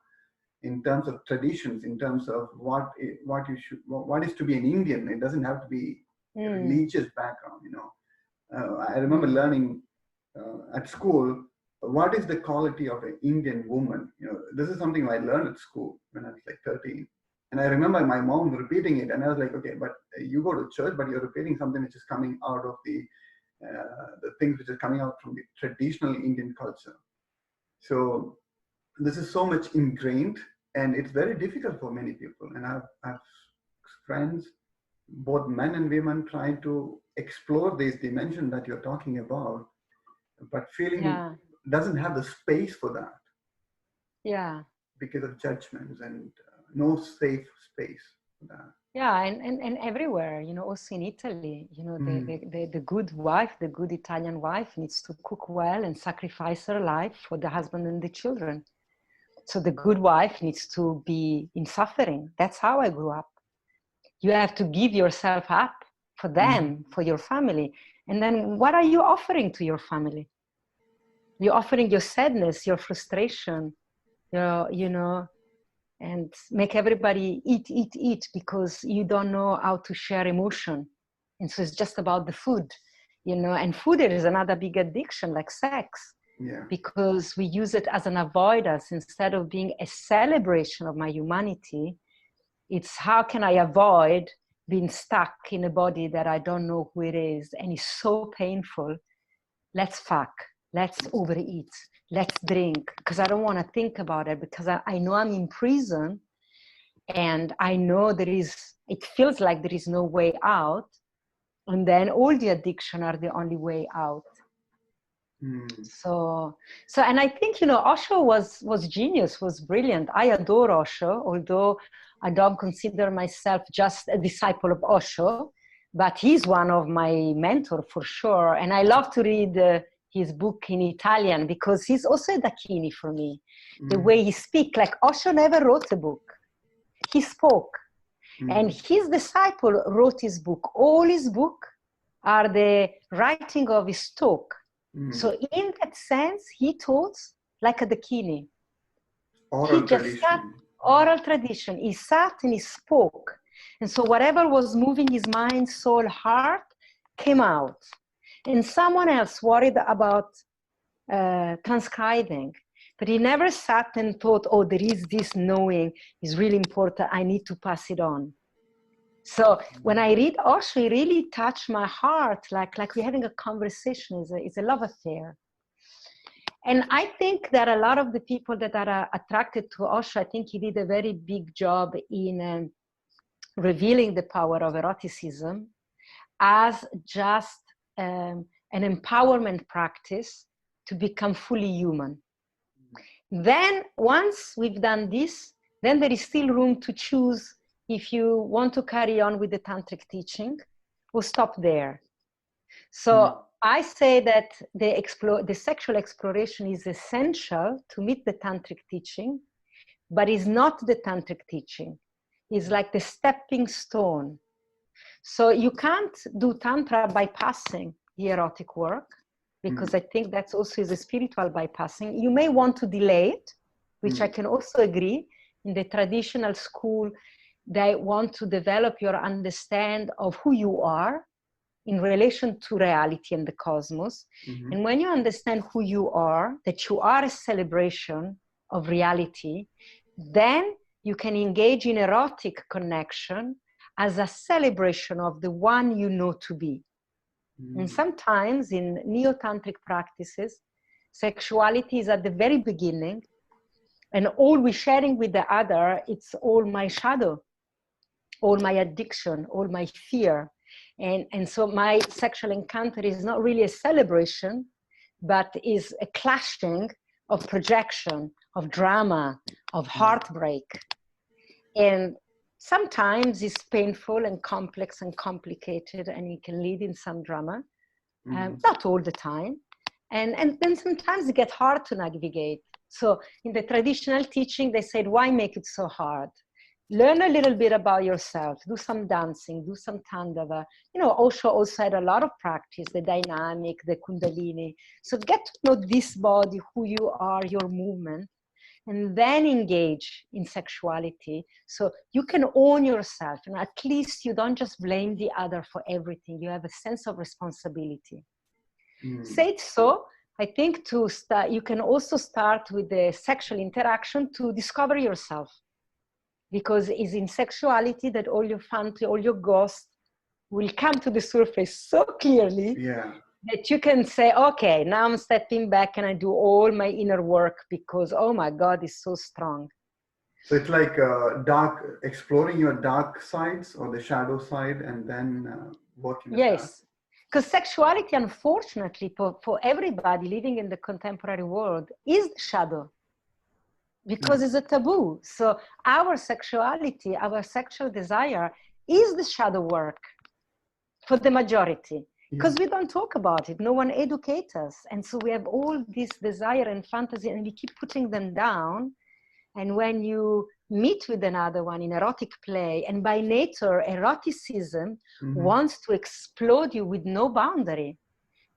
in terms of traditions, in terms of what is to be an Indian. It doesn't have to be a religious background, I remember learning at school, what is the quality of an Indian woman? This is something I learned at school when I was like 13. And I remember my mom repeating it, and I was like, okay, but you go to church, but you're repeating something which is coming out of the things which are coming out from the traditional Indian culture. So this is so much ingrained, and it's very difficult for many people. And I've friends, both men and women, trying to explore this dimension that you're talking about, but feeling doesn't have the space for that.
Yeah.
Because of judgments and no safe space for that.
Yeah, and everywhere, also in Italy, the good wife, the good Italian wife needs to cook well and sacrifice her life for the husband and the children. So the good wife needs to be in suffering. That's how I grew up. You have to give yourself up for them, for your family. And then what are you offering to your family? You're offering your sadness, your frustration, and make everybody eat because you don't know how to share emotion. And so it's just about the food, and food is another big addiction, like sex.
Yeah.
Because we use it as an avoidance instead of being a celebration of my humanity. It's how can I avoid being stuck in a body that I don't know who it is, and it's so painful. Let's fuck, let's overeat, let's drink, because I don't want to think about it, because I know I'm in prison, and I know it feels like there is no way out, and then all the addiction are the only way out. So and I think Osho was genius, was brilliant. I adore Osho, although I don't consider myself just a disciple of Osho, but he's one of my mentors for sure. And I love to read his book in Italian, because he's also a Dakini for me. The way he speaks, like Osho never wrote a book, he spoke. And his disciple wrote his book. All his books are the writing of his talk. So in that sense, he taught like a Dakini.
Oral tradition.
Oral tradition. He sat and he spoke. And so whatever was moving his mind, soul, heart came out. And someone else worried about transcribing. But he never sat and thought, oh, there is this knowing is really important. I need to pass it on. So when I read Osho, it really touched my heart, like we're having a conversation. It's a love affair. And I think that a lot of the people that are attracted to Osho, I think he did a very big job in revealing the power of eroticism as just an empowerment practice to become fully human. Then once we've done this, then there is still room to choose if you want to carry on with the tantric teaching or stop there. So I say that the sexual exploration is essential to meet the tantric teaching, but is not the tantric teaching. It's like the stepping stone. So you can't do tantra bypassing the erotic work, because I think that's also is a spiritual bypassing. You may want to delay it, which I can also agree. In the traditional school, they want to develop your understand of who you are in relation to reality and the cosmos.
Mm-hmm.
And when you understand who you are, that you are a celebration of reality, then you can engage in erotic connection as a celebration of the one you know to be. And sometimes in neo-tantric practices, sexuality is at the very beginning, and all we're sharing with the other, it's all my shadow, all my addiction, all my fear. And so my sexual encounter is not really a celebration, but is a clashing of projection, of drama, of heartbreak. And sometimes it's painful and complex and complicated, and it can lead in some drama, not all the time. And then sometimes it gets hard to navigate. So in the traditional teaching, they said, why make it so hard? Learn a little bit about yourself, do some dancing, do some tandava. You know, Osho also had a lot of practice, the dynamic, the kundalini. So get to know this body, who you are, your movement, and then engage in sexuality. So you can own yourself, and at least you don't just blame the other for everything. You have a sense of responsibility. Said so, I think to start, you can also start with the sexual interaction to discover yourself. Because it's in sexuality that all your fantasy, all your ghosts will come to the surface so clearly that you can say, okay, now I'm stepping back and I do all my inner work because, oh my God, it's so strong.
So it's like exploring your dark sides or the shadow side and then working with that.
Yes, because sexuality, unfortunately, for everybody living in the contemporary world is the shadow. Because it's a taboo. So our sexuality, our sexual desire is the shadow work for the majority. Because we don't talk about it. No one educates us. And so we have all this desire and fantasy and we keep putting them down. And when you meet with another one in erotic play, and by nature, eroticism wants to explode you with no boundary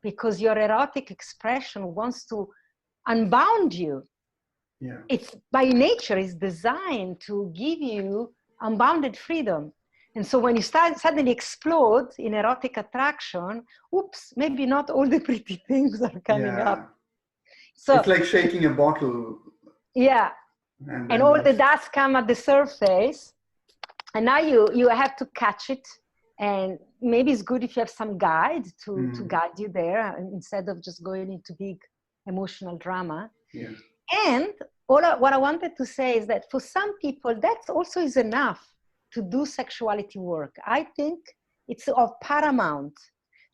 because your erotic expression wants to unbound you. It's by nature is designed to give you unbounded freedom. And so when you suddenly explode in erotic attraction, oops, maybe not all the pretty things are coming up. So
it's like shaking a bottle.
Yeah. And all the dust come at the surface. And now you have to catch it. And maybe it's good if you have some guide to guide you there instead of just going into big emotional drama. And what I wanted to say is that for some people, that also is enough to do sexuality work. I think it's of paramount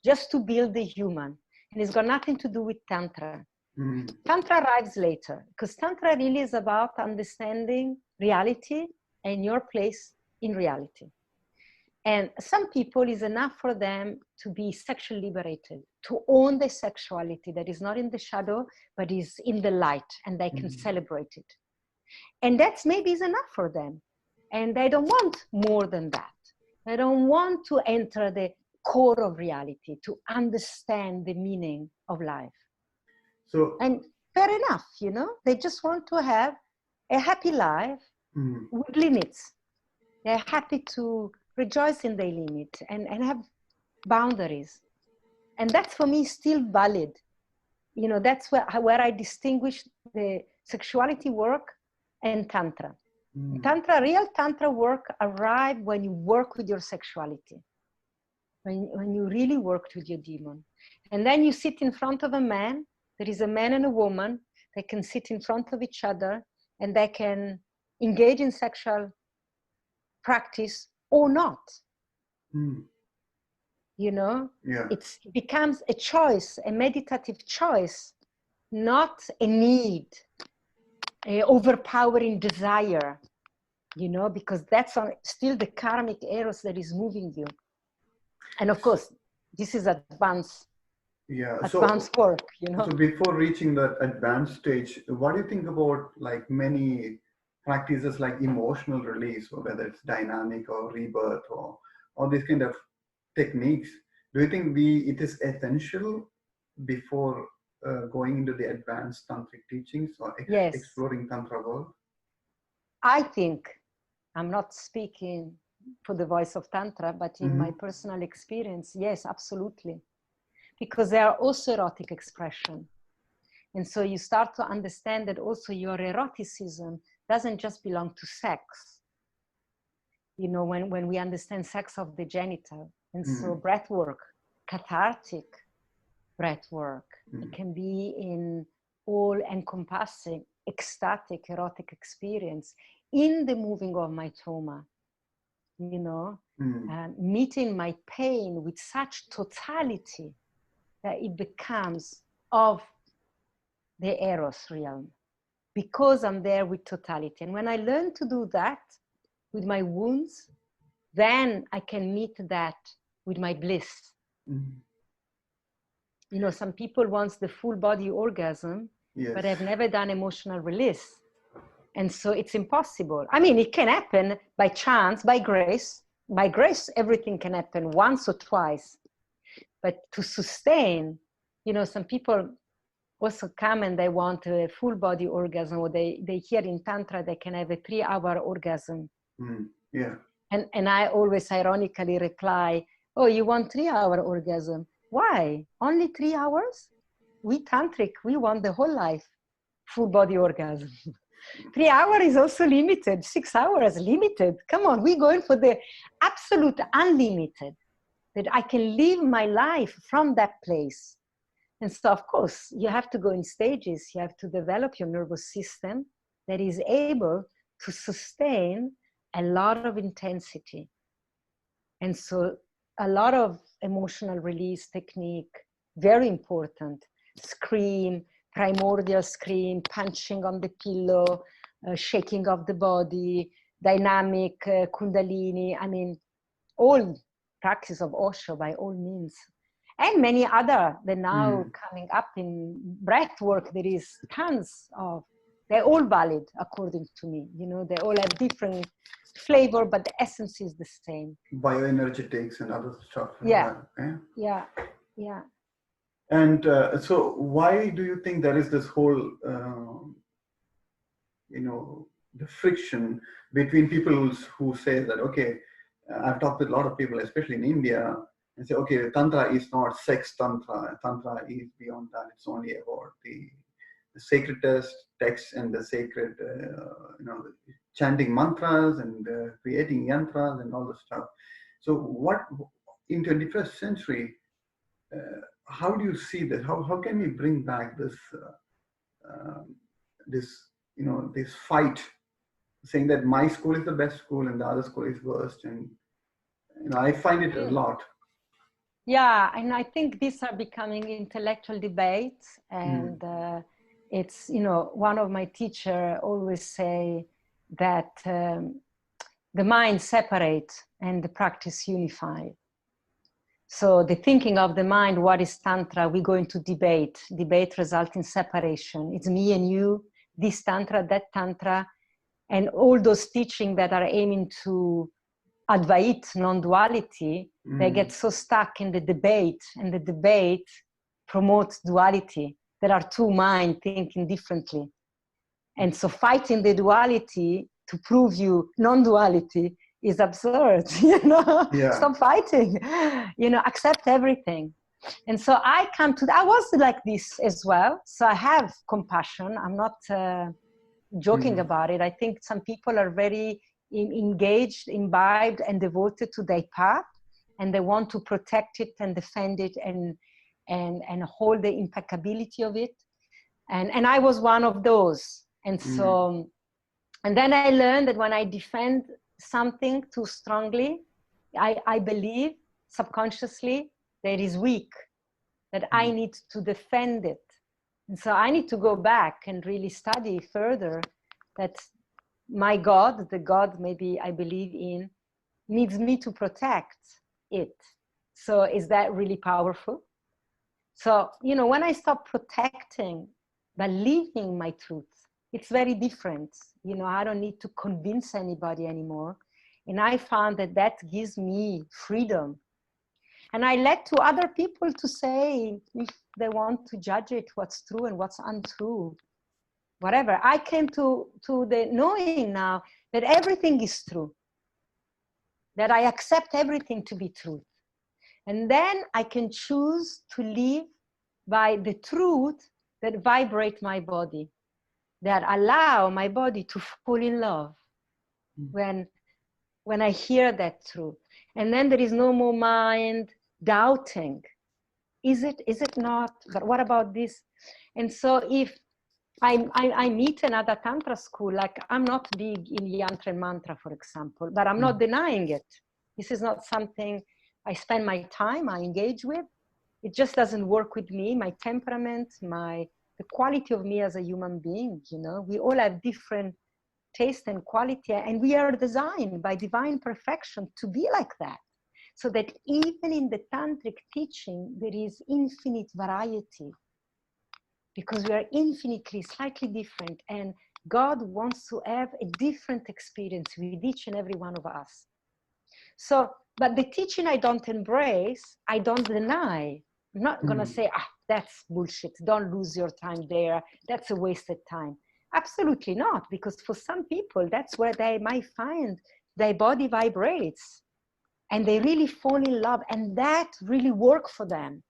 just to build the human. And it's got nothing to do with Tantra. Tantra arrives later because Tantra really is about understanding reality and your place in reality. And some people, is enough for them to be sexually liberated, to own their sexuality that is not in the shadow, but is in the light, and they can celebrate it. And that's maybe is enough for them. And they don't want more than that. They don't want to enter the core of reality, to understand the meaning of life. And fair enough, you know, they just want to have a happy life with limits. They're happy to rejoice in their limit and have boundaries. And that's for me still valid. You know, that's where I distinguish the sexuality work and Tantra. Tantra, real Tantra work arrives when you work with your sexuality, when you really worked with your demon. And then you sit in front of a man, there is a man and a woman, they can sit in front of each other and they can engage in sexual practice or not. You know, it becomes a choice, a meditative choice, not a need, a overpowering desire, you know, because that's still the karmic eros that is moving you. And of course, this is advanced work, you know.
So before reaching that advanced stage, what do you think about like many practices like emotional release, or whether it's dynamic or rebirth or all these kind of techniques? Do you think it is essential before going into the advanced tantric teachings or exploring Tantra world?
I think I'm not speaking for the voice of Tantra, but in my personal experience, yes, absolutely. Because there are also erotic expression. And so you start to understand that also your eroticism doesn't just belong to sex. You know, when we understand sex of the genital. And so breath work, cathartic breath work, it can be in all encompassing, ecstatic, erotic experience in the moving of my trauma, you know, meeting my pain with such totality that it becomes of the Eros realm, because I'm there with totality. And when I learn to do that with my wounds, then I can meet that with my bliss. You know, some people want the full body orgasm, but have never done emotional release. And so it's impossible. I mean, it can happen by chance, by grace. By grace, everything can happen once or twice. But to sustain, you know, some people also come and they want a full body orgasm, or they hear in Tantra they can have a 3-hour orgasm. And I always ironically reply, oh, you want 3-hour orgasm? Why? Only 3 hours? We Tantric, we want the whole life, full body orgasm. 3 hours is also limited, 6 hours limited. Come on, we're going for the absolute unlimited, that I can live my life from that place. And so, of course, you have to go in stages. You have to develop your nervous system that is able to sustain a lot of intensity. And so a lot of emotional release technique, very important. Scream, primordial scream, punching on the pillow, shaking of the body, dynamic, kundalini. I mean, all practice of Osho by all means. And many other, they're now coming up in breath work. There is tons of, they're all valid according to me. You know, they all have different flavor, but the essence is the same.
Bioenergetics and other stuff.
Yeah.
Yeah.
Yeah.
And so why do you think there is this whole, you know, the friction between people who say that, okay, I've talked with a lot of people, especially in India, and say, okay, Tantra is not sex Tantra. Tantra is beyond that. It's only about the sacred text and the sacred, you know, chanting mantras and creating yantras and all this stuff. So what, in 21st century, how do you see this? How can we bring back this, you know, this fight, saying that my school is the best school and the other school is worst? And you know, I find it a lot.
Yeah, and I think these are becoming intellectual debates, and it's, you know, one of my teachers always say that the mind separates and the practice unify. So the thinking of the mind, what is Tantra? We go into debate. Debate results in separation. It's me and you, this Tantra, that Tantra, and all those teachings that are aiming to Advait, non-duality, they get so stuck in the debate, and the debate promotes duality. There are two minds thinking differently. And so fighting the duality to prove you non-duality is absurd, you know?
Yeah.
Stop fighting, you know, accept everything. And so I was like this as well. So I have compassion. I'm not joking about it. I think some people are very engaged, imbibed, and devoted to their path, and they want to protect it and defend it and hold the impeccability of it. And I was one of those. And so, and then I learned that when I defend something too strongly, I believe subconsciously that it is weak, that I need to defend it. And so I need to go back and really study further that my God, the God maybe I believe in, needs me to protect it. So is that really powerful? So, you know, when I stop protecting by living my truth, it's very different. You know, I don't need to convince anybody anymore. And I found that that gives me freedom. And I let to other people to say if they want to judge it, what's true and what's untrue. whatever. I came to the knowing now that everything is true, that I accept everything to be truth. And then I can choose to live by the truth that vibrate my body, that allow my body to fall in love when I hear that truth. And then there is no more mind doubting. Is it not? But what about this? And so if I meet another Tantra school, like I'm not big in Yantra and Mantra, for example, but I'm not denying it. This is not something I spend my time, I engage with. It just doesn't work with me, my temperament, the quality of me as a human being, you know. We all have different taste and quality, and we are designed by divine perfection to be like that. So that even in the tantric teaching, there is infinite variety, because we are infinitely, slightly different, and God wants to have a different experience with each and every one of us. So, but the teaching I don't embrace, I don't deny. I'm not gonna say, that's bullshit, don't lose your time there, that's a wasted time. Absolutely not, because for some people, that's where they might find their body vibrates and they really fall in love, and that really works for them.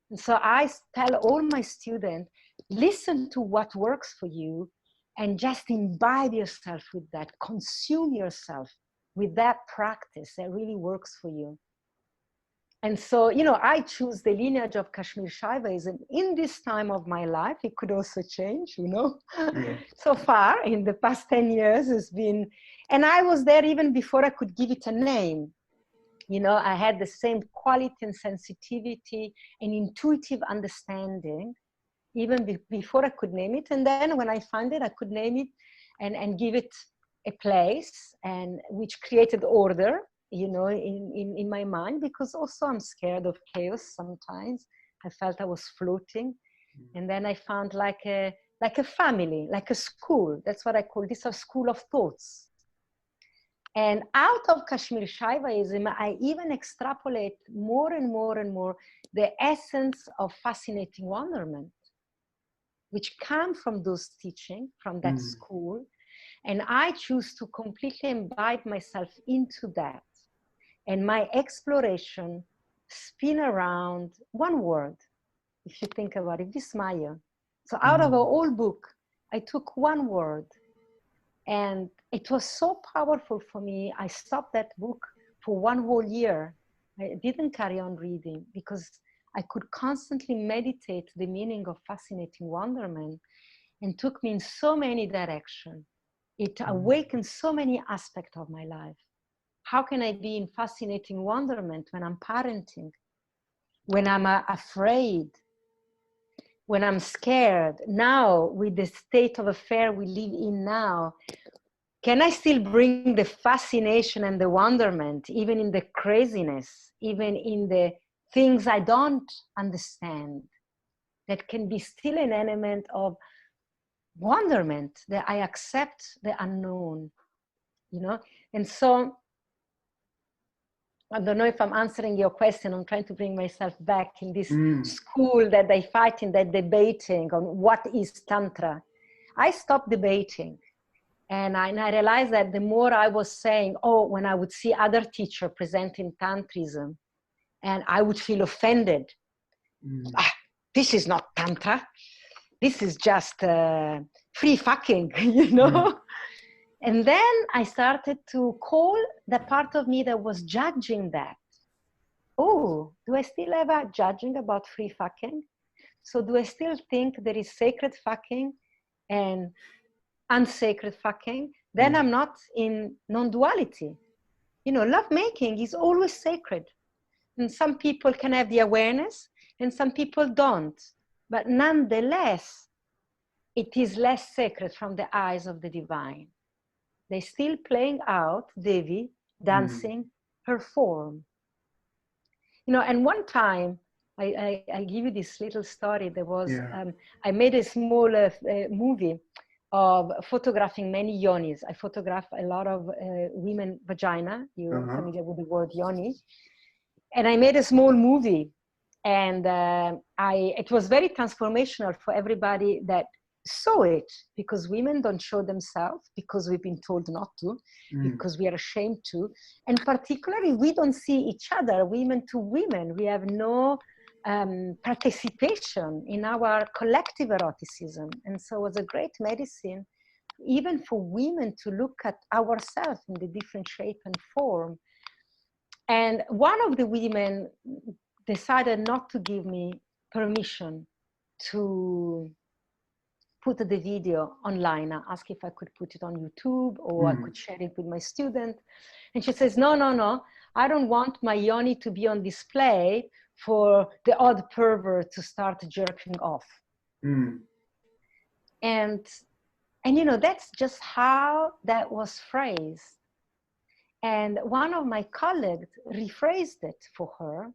And so I tell all my students, listen to what works for you and just imbibe yourself with that, consume yourself with that practice that really works for you. And so, you know, I choose the lineage of Kashmir Shaivism in this time of my life. It could also change, you know. So far, in the past 10 years, it's been, and I was there even before I could give it a name. You know, I had the same quality and sensitivity and intuitive understanding, even before I could name it. And then when I found it, I could name it and give it a place, and which created order, you know, in my mind, because also I'm scared of chaos sometimes. I felt I was floating. And then I found like a family, like a school. That's what I call this, a school of thoughts. And out of Kashmir Shaivism, I even extrapolate more and more and more the essence of fascinating wonderment, which come from those teachings, from that school. And I choose to completely imbibe myself into that. And my exploration spin around one word, if you think about it, Vismaya. So out of a whole book, I took one word, and it was so powerful for me. I stopped that book for 1 whole year. I didn't carry on reading because I could constantly meditate the meaning of fascinating wonderment, and took me in so many directions. It awakened so many aspects of my life. How can I be in fascinating wonderment when I'm parenting, when I'm afraid, when I'm scared? Now, with the state of affair we live in now, can I still bring the fascination and the wonderment, even in the craziness, even in the things I don't understand? That can be still an element of wonderment, that I accept the unknown, you know? And so, I don't know if I'm answering your question. I'm trying to bring myself back in this school that they fight in, that debating on what is Tantra. I stopped debating. And I realized that the more I was saying, when I would see other teachers presenting Tantrism, and I would feel offended. This is not Tantra. This is just free fucking, you know? And then I started to call the part of me that was judging that. Oh, do I still have a judging about free fucking? So do I still think there is sacred fucking and unsacred fucking? Then I'm not in non-duality. You know, lovemaking is always sacred. And some people can have the awareness and some people don't. But nonetheless, it is less sacred from the eyes of the divine. They're still playing out Devi, dancing her form. You know, and one time, I give you this little story. There was, I made a small movie of photographing many yonis. I photograph a lot of women vagina. You're familiar with the word yoni. And I made a small movie. And it was very transformational for everybody that saw it, because women don't show themselves, because we've been told not to, because we are ashamed to. And particularly, we don't see each other, women to women. We have no participation in our collective eroticism. And so it was a great medicine, even for women, to look at ourselves in the different shape and form. And one of the women decided not to give me permission to put the video online. I asked if I could put it on YouTube or I could share it with my student. And she says, no, no, no, I don't want my yoni to be on display for the odd pervert to start jerking off. And you know, that's just how that was phrased. And one of my colleagues rephrased it for her.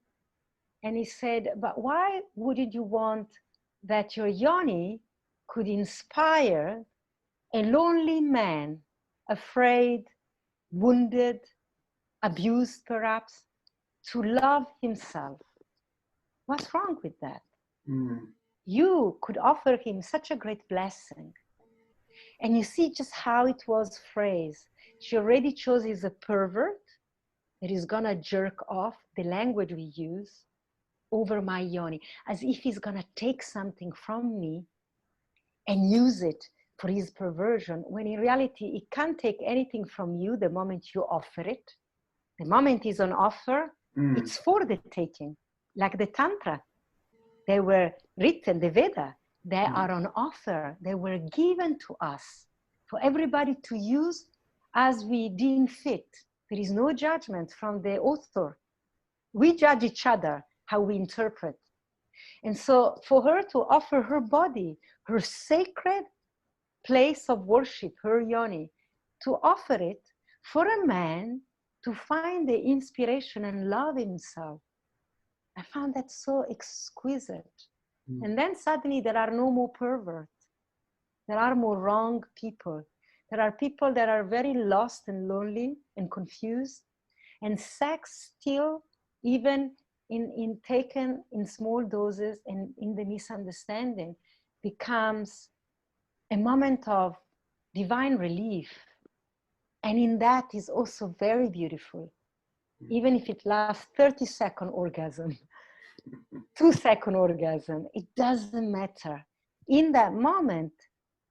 And he said, but why wouldn't you want that your yoni could inspire a lonely man, afraid, wounded, abused perhaps, to love himself? What's wrong with that? You could offer him such a great blessing. And you see just how it was phrased. She already chose he's a pervert that is gonna jerk off, the language we use, over my yoni, as if he's gonna take something from me and use it for his perversion, when in reality, he can't take anything from you the moment you offer it. The moment it's on offer, it's for the taking. Like the Tantra, they were written, the Veda, they are on offer. They were given to us for everybody to use as we deem fit. There is no judgment from the author. We judge each other, how we interpret. And so for her to offer her body, her sacred place of worship, her yoni, to offer it for a man to find the inspiration and love himself, I found that so exquisite. And then suddenly there are no more perverts. There are more wrong people. There are people that are very lost and lonely and confused. And sex still, even in taken in small doses and in the misunderstanding, becomes a moment of divine relief. And in that is also very beautiful. Even if it lasts 30-second orgasm, 2-second orgasm, it doesn't matter. In that moment,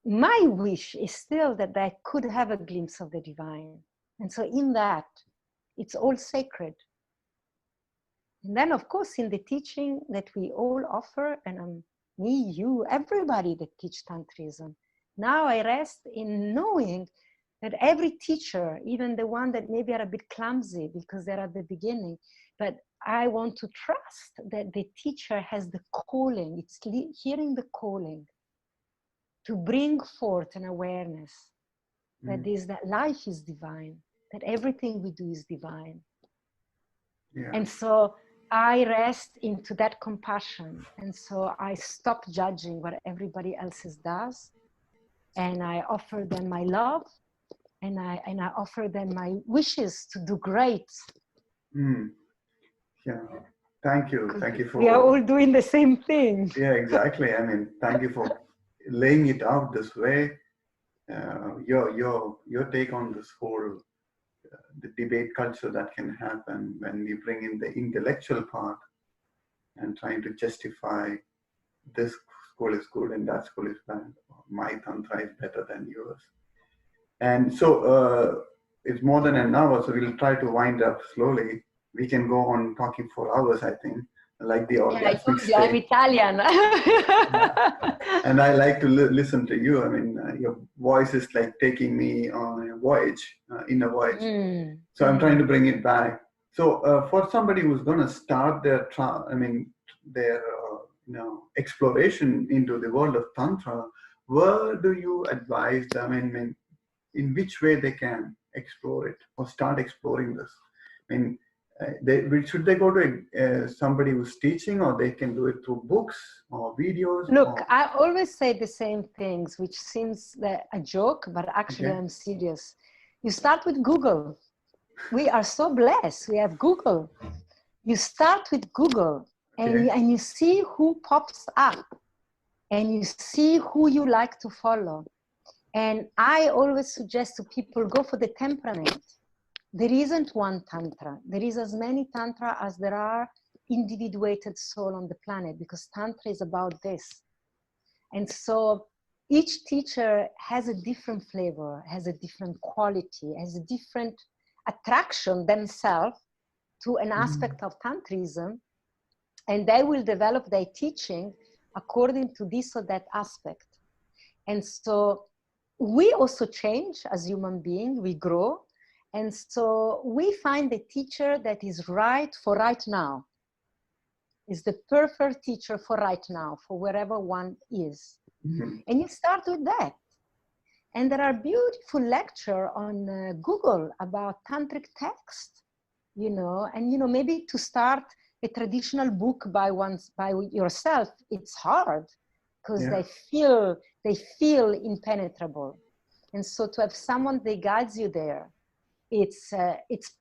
my wish is still that I could have a glimpse of the divine. And so in that, it's all sacred. And then of course, in the teaching that we all offer, and me, you, everybody that teach Tantrism, now I rest in knowing that every teacher, even the one that maybe are a bit clumsy because they're at the beginning, but I want to trust that the teacher has the calling, it's hearing the calling to bring forth an awareness that is that life is divine, that everything we do is divine. And so I rest into that compassion. And so I stop judging what everybody else does. And I offer them my love. And I offer them my wishes to do great.
Yeah, thank you. Thank you for...
We are all doing the same thing.
Yeah, exactly. I mean, thank you for laying it out this way. Your take on this whole the debate culture that can happen when we bring in the intellectual part and trying to justify this school is good and that school is bad. My Tantra is better than yours. And so it's more than an hour, so we'll try to wind up slowly. We can go on talking for hours, I think, like the orgasmic state.
I'm Italian.
And I like to listen to you. I mean, your voice is like taking me on a voyage, in a voyage. So I'm trying to bring it back. So for somebody who's going to start their, exploration into the world of Tantra, where do you advise them? I mean, in which way they can explore it or start exploring this? I mean, should they go to somebody who's teaching, or they can do it through books or videos?
Look, I always say the same things, which seems like a joke, but actually I'm serious. You start with Google. We are so blessed. We have Google. You start with Google and you see who pops up. and you see who you like to follow. And I always suggest to people, go for the temperament. There isn't one Tantra. There is as many Tantra as there are individuated soul on the planet, because Tantra is about this. And so each teacher has a different flavor, has a different quality, has a different attraction themselves to an aspect of Tantrism, and they will develop their teaching according to this or that aspect. And so we also change as human beings, we grow. And so we find the teacher that is right for right now, is the perfect teacher for right now, for wherever one is. And you start with that. And there are beautiful lectures on Google about tantric text, you know, and, you know, maybe to start a traditional book by yourself, it's hard, because they feel impenetrable. And so to have someone that guides you there, it's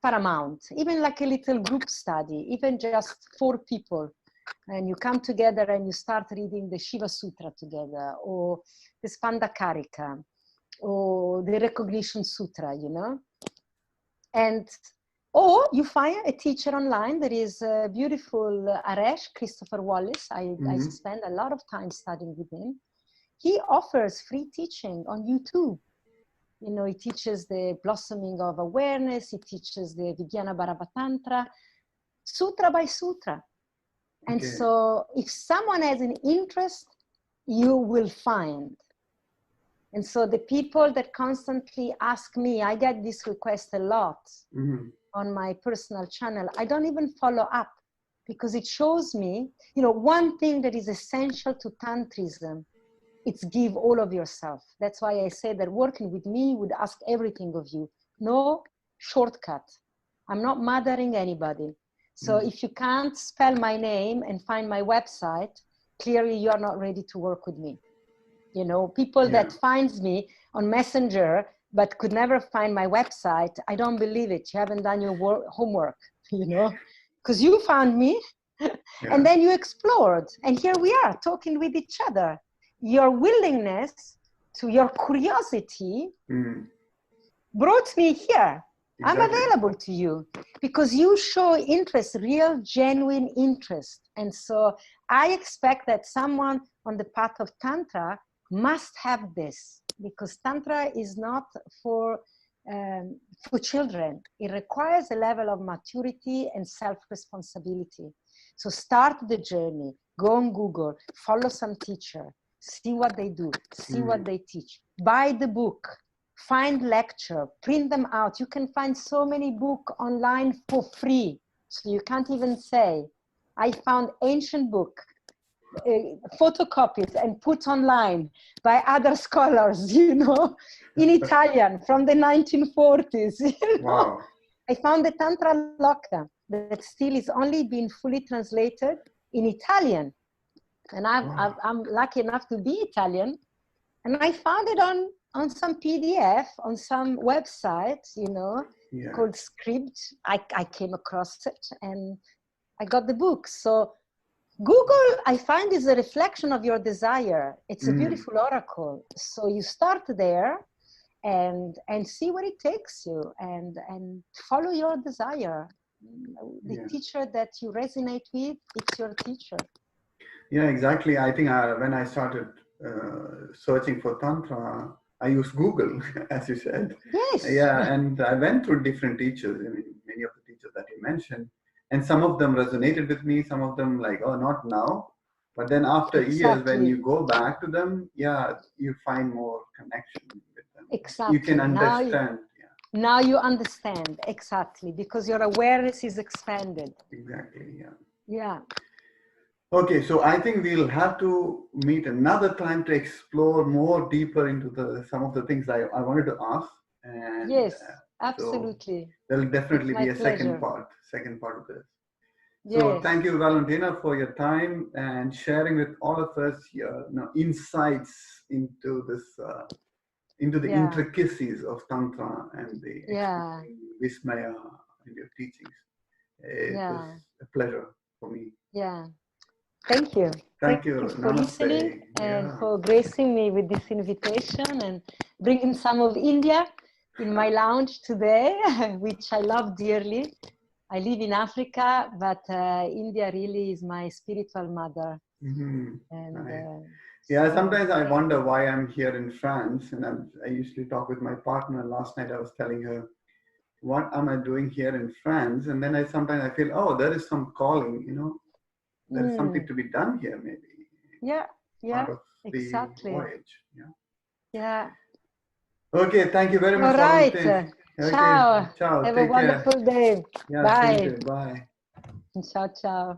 paramount. Even like a little group study, even just 4 people, and you come together and you start reading the Shiva Sutra together, or the Spandakarika, or the Recognition Sutra, you know. And or you find a teacher online. There is a beautiful Aresh, Christopher Wallace. I spend a lot of time studying with him. He offers free teaching on YouTube. You know, he teaches the blossoming of awareness. He teaches the Vijnana Bharava Tantra, sutra by sutra. And so if someone has an interest, you will find. And so the people that constantly ask me, I get this request a lot on my personal channel. I don't even follow up, because it shows me, you know, one thing that is essential to Tantrism, it's give all of yourself. That's why I say that working with me would ask everything of you. No shortcut. I'm not mothering anybody. So if you can't spell my name and find my website, clearly you're not ready to work with me. You know, people that finds me on Messenger but could never find my website, I don't believe it. You haven't done your homework, you know, because you found me and then you explored. And here we are talking with each other. Your willingness to your curiosity brought me here. Exactly. I'm available to you because you show interest, real, genuine interest. And so I expect that someone on the path of Tantra must have this, because Tantra is not for children. It requires a level of maturity and self-responsibility. So start the journey, go on Google, follow some teacher, see what they do, see what they teach, buy the book, find lecture, print them out. You can find so many books online for free. So you can't even say, I found ancient book, photocopied and put online by other scholars, you know, in Italian from the 1940s. You know? Wow. I found the Tantra Loka that still is only been fully translated in Italian. And I'm lucky enough to be Italian. And I found it on some PDF, on some website, you know, called Script. I came across it and I got the book. So Google, I find, is a reflection of your desire. It's a beautiful oracle. So you start there and see where it takes you and follow your desire. The teacher that you resonate with, it's your teacher.
Yeah, exactly. I think when I started searching for Tantra, I used Google, as you said.
Yes.
Yeah, and I went through different teachers. I mean, many of the teachers that you mentioned. And some of them resonated with me, some of them like, oh, not now. But then after years, when you go back to them, you find more connection with them.
Exactly.
You can understand.
Now you understand, exactly, because your awareness is expanded.
Exactly,
Yeah.
Okay, so I think we'll have to meet another time to explore more deeper into some of the things I wanted to ask. And,
yes, absolutely.
So there'll definitely be a second part of this. So thank you, Valentina, for your time and sharing with all of us your insights into this, into the intricacies of Tantra and the Vismaya in your teachings. It was a pleasure for me.
Yeah. Thank you.
Thank you.
For listening and
Yeah.
for gracing me with this invitation and bringing some of India in my lounge today, which I love dearly. I live in Africa, but India really is my spiritual mother.
Mm-hmm.
And
Right. Yeah,
so,
sometimes I wonder why I'm here in France, and I usually talk with my partner. Last night I was telling her, what am I doing here in France? And then sometimes I feel, oh, there is some calling, there is something to be done here, maybe.
Yeah,
Part of
exactly.
the voyage. Yeah.
Yeah.
Okay, thank you very much,
All right.
Valentin. Okay,
Ciao.
ciao.
Have a
Take care.
wonderful day.
Yeah, same
Bye.
to you. Bye.
Ciao, ciao.